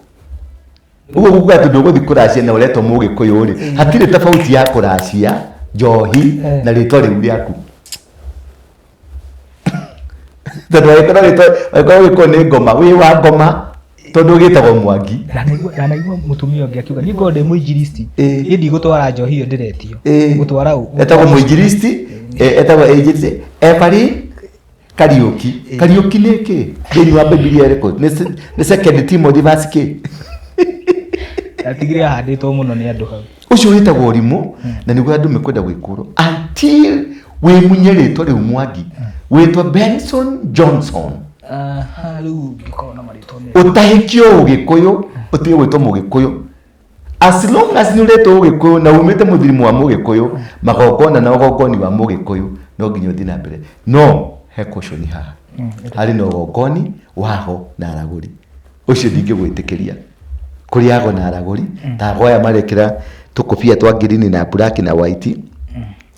Ũguo gũkuga atĩ ndũgũthiĩ kũracia na ũretwo Mũgĩkũyũ rĩ, hatirĩ tofauti ya kũracia njohi na rĩtwa rĩu rĩaku. Tondũ wagĩkorwo Ũgĩkũyũ nĩ ngoma, wĩ wa ngoma tondũ ũgĩtagwo Mwangi.
Ndanaigua mũtumia ũngĩ akiuga niĩ ngorwo ndĩ mũinjilisti, niĩ ndigũtwara njohi ĩyo ndĩretio. Gũtwara
etagwo mũinjilisti, etagwo agent Every Kariuki. Kariuki nĩ kĩ? Thĩinĩ wa Biblia ĩrĩkũ? Nĩ second Timothy verse kĩ?
Atigire ahandĩtwo mũno nĩ andũ hau.
Ũcio wĩtagwo ũrimũ na nĩguo andũ mekwenda gwĩkũrwo. Until wĩmunye rĩtwa rĩu Mwangi, wĩtwa Benson Johnson.
Rĩu ngĩkorwo na marĩtwa mega.
Ũtahĩkio Ũgĩkũyũ, ũtige gwĩtwo Mũgĩkũyũ. As long as nĩ ũretwo Ũgĩkũyũ na umĩte mũthirimo wa Mũgĩkũyũ, magongona na ũgongoni wa Mũgĩkũyũ no nginya ũthiĩ na mbere. No he caution haha. Harĩ na ũgongoni waho na aragũri. Ũcio ndingĩgwĩtĩkĩria. Kũrĩ ago na aragũri, ta goya marekĩra tũkũbia twa green na black na white.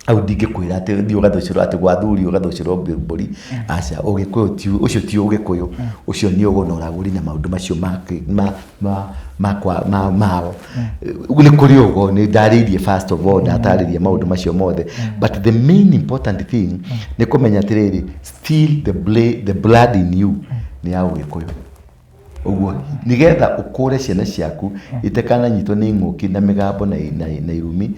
Au ndingĩkwĩra atĩ thiĩ ũgathũcĩrwo atĩ gwathuri ũgathũcĩrwo mbũri. Aca Ũgĩkũyũ ti ũcio, ti Ũgĩkũyũ. Ũcio nĩ ũgo na ũragũri na maũndũ macio mao. Nĩ kũrĩ ũgo nĩ ndarĩirie first of all ndatarĩria maũndũ macio mothe. But the main important thing nĩ kũmenya atĩrĩrĩ, still the blood in you nĩ ya Ũgĩkũyũ. Ũguo nĩgetha ũkũre ciana ciaku itakananyitwo nĩ ng'ũki na mĩgambo na irumi,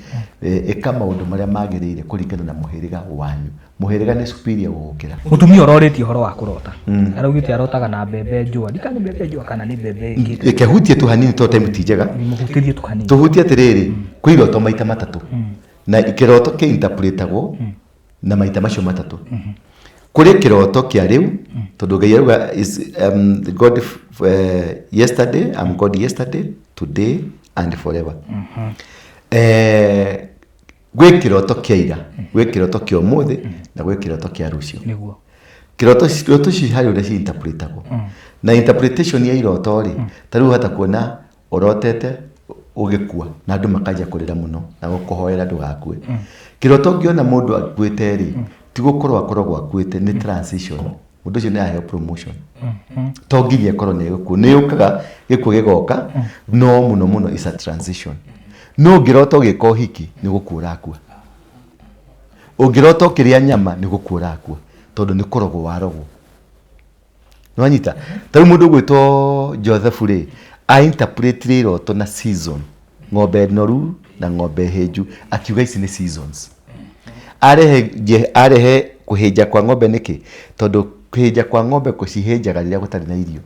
ĩka maũndũ marĩa magĩrĩire kũringana na mũhĩrĩga wanyu. Mũhĩrĩga nĩ superior gũgũkĩra.
Mũtumia ũrorĩtie ũhoro wa kũrota. Araugĩte arotaga na mbembe njũa. Ndika nĩ mbembe njũa kana nĩ mbembe ĩngĩ.
Reke hutie tu hanini to time ti njega.
Mũhutĩrie tu hanini.
Tuhutie atĩrĩrĩ, kwĩ iroto maita matatũ. Na kĩroto kĩ-interpretagwo na maita macio matatũ. Kũrĩ kĩroto kĩa rĩu tondũ Ngai arauga is God yesterday, I'm God yesterday, today and forever. Gwĩ kĩroto kĩa ira, gwĩ kĩroto kĩa ũmũthĩ na gwĩ kĩroto kĩa rũciũ.
Nĩguo.
Kĩroto ci harĩ ũrĩa ci-interpretagwo. Na interpretation ya iroto rĩ, ta rĩu hata kuona ũrotete ũgĩkua na andũ makajia kũrĩra mũno na gũkũhoera ndũgakue. Kĩroto ngĩona mũndũ akuĩte rĩ, ti gũkorwo akoragwo akuĩte, nĩ transition. Mũndũ ũcio nĩ aheo promotion. To nginya akorwo nĩ gĩkuũ. Nĩ yũkaga gĩkuũ gĩgoka, no mũno is a transition. No ũngĩrota ũgĩka ũhiki nĩ gũkua ũrakua. Ũngĩrota ũkĩrĩa nyama nĩ gũkua ũrakua. Tondũ nĩ kũrogwo warogwo. Nĩ wanyita? Ta rĩu mũndũ ũgwĩtwo Joseph rĩ, a-interpretire iroto na season. Ng'ombe noru na ng'ombe hĩnju. Akiuga ici nĩ seasons. Arehe kũhĩnja kwa ng'ombe nĩkĩ? Tondũ kũhĩnja kwa ng'ombe kũcihĩnjaga rĩrĩa gũtarĩ na irio.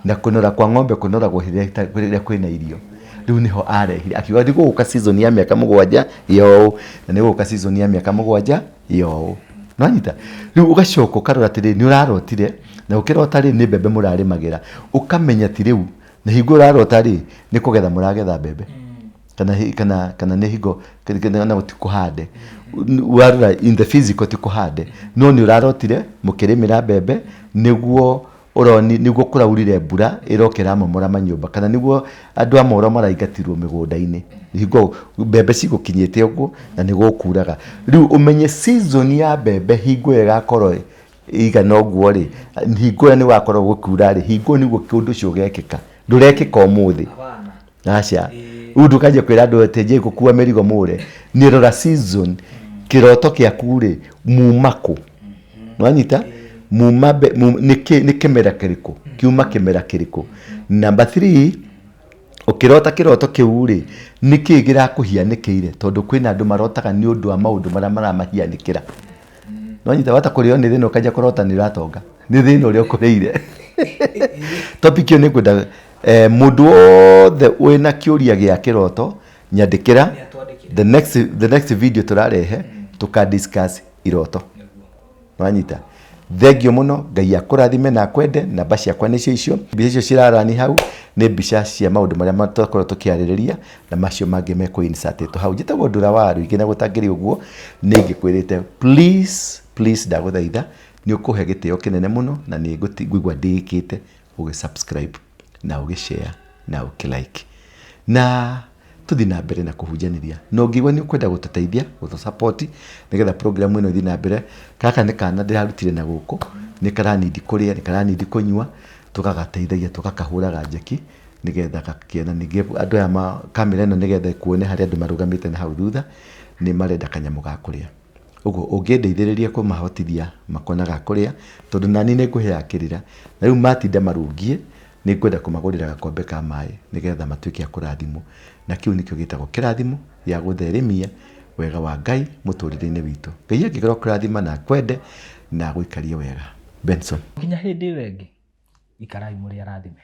Na kũnora kwa ng'ombe kũnoragwo rĩrĩa kwĩna irio. Rĩu nĩho arehire. Akiuga nĩ gũgũka season ya mĩaka 7 yo, na nĩ gũgũka season ya mĩaka 7 yo. Nĩ wanyita? Rĩu ũgacoka ũkarora atĩrĩ nĩ ũrarotire na ũkĩrota rĩ nĩ mbembe mũrarĩmagĩra. Ũkamenya atĩ rĩu na hingo ũrarota rĩ nĩ kũgetha mũragetha mbembe. Kana nĩ hingo na kũhande. Warora in the physical ti kũhande. No nĩ ũrarotire mũkĩrĩmĩra mbembe nĩguo ũroni nĩguo kũraurire mbura ĩrokera momora manyũmba kana nĩguo andũ amwe maraingatirwo mĩgũnda-inĩ. Hingo mbembe cigũkinyĩte ũguo na nĩ gũkuraga. Rĩu ũmenye season ya mbembe hingo ĩgakorwo igana ũguo rĩ hingo ĩyo nĩ wakorwo gũkiura rĩ hingo nĩguo kĩũndũ ũcio ũgekĩka ndũrekĩka ũmũthĩ aca rĩu ndũkanjia kwĩra andũ atĩ njĩ gũkua mĩrigo mũre nĩ rora season kĩroto gĩaku rĩ muma kũ nĩwanyita muma nĩ kĩmera kĩrĩkũ kiuma kĩmera kĩrĩkũ. Number 3 ukirota kiroto kiu ri niki girakũhianĩkĩire tondũ kwĩna andũ marotaga nĩ ũndũ wa maũndũ marĩa maramahianĩkĩra no nyita wata kũrĩo nĩ thĩna ũkanja kũrota nĩ ũratonga nĩ thĩna ũrĩa ũkũrĩire topic ĩyo nĩ ngwenda mũndũ wothe wĩna kĩũria gĩa kĩroto nyandĩkĩra the next video tũrarehe tũka-discuss iroto wanyita. Thengio muno Ngai akũrathime na kwende namba ciakwa nĩcio icio mbica icio cirarani hau nĩ mbica cia maũndũ marĩa tũkorwo tũkĩarĩrĩria na macio mangĩ meko insert hau njĩtagwo Ndũra Waru ingĩ gũtangĩrĩ ũguo nĩ ingĩkwĩrĩte please ndagũthaitha nĩ ũkũhe gĩtĩo kĩnene mũno na nĩ ngũigua ndĩkĩte ũgĩ-subscribe na ũgĩ-share na ũkĩ-like na tuthi na mbere na kũhunjanĩria no ngĩigua nĩ ũkwenda gũtũteithia gũtũ-support nĩgetha program ĩno ĩthiĩ na mbere. Kaka nĩ kana ndĩrarutire na gũkũ nĩ karanindi kũrĩa nĩ karanindi kũnyua tũgagateithagia tũgakahũraga njeki nĩgetha gakĩona ningĩ andũ aya kamera ĩno nĩgetha kuone harĩa andũ marũgamĩte na hau thutha nĩ marenda kanyamũ ga kũrĩa ũguo ũngĩndeithĩrĩria kũmahotithia makona ga kũrĩa tondũ nani nĩ ngũhĩakĩrĩra na rĩu matinda marũngie nĩ ngwenda kũmagũrĩra gakombe ka maĩ nĩgetha matuĩke a kũrathimwo na kĩu nĩkĩo gĩtagwo kĩrathimo gĩa gũtheremia wega wa Ngai mũtũrĩre-inĩ witũ. Ngai angĩkorwo kũrathima na kwende na gũikarie wega. Benson
nginya hĩndĩ ĩyo ĩngĩ ikarai mũrĩ arathime.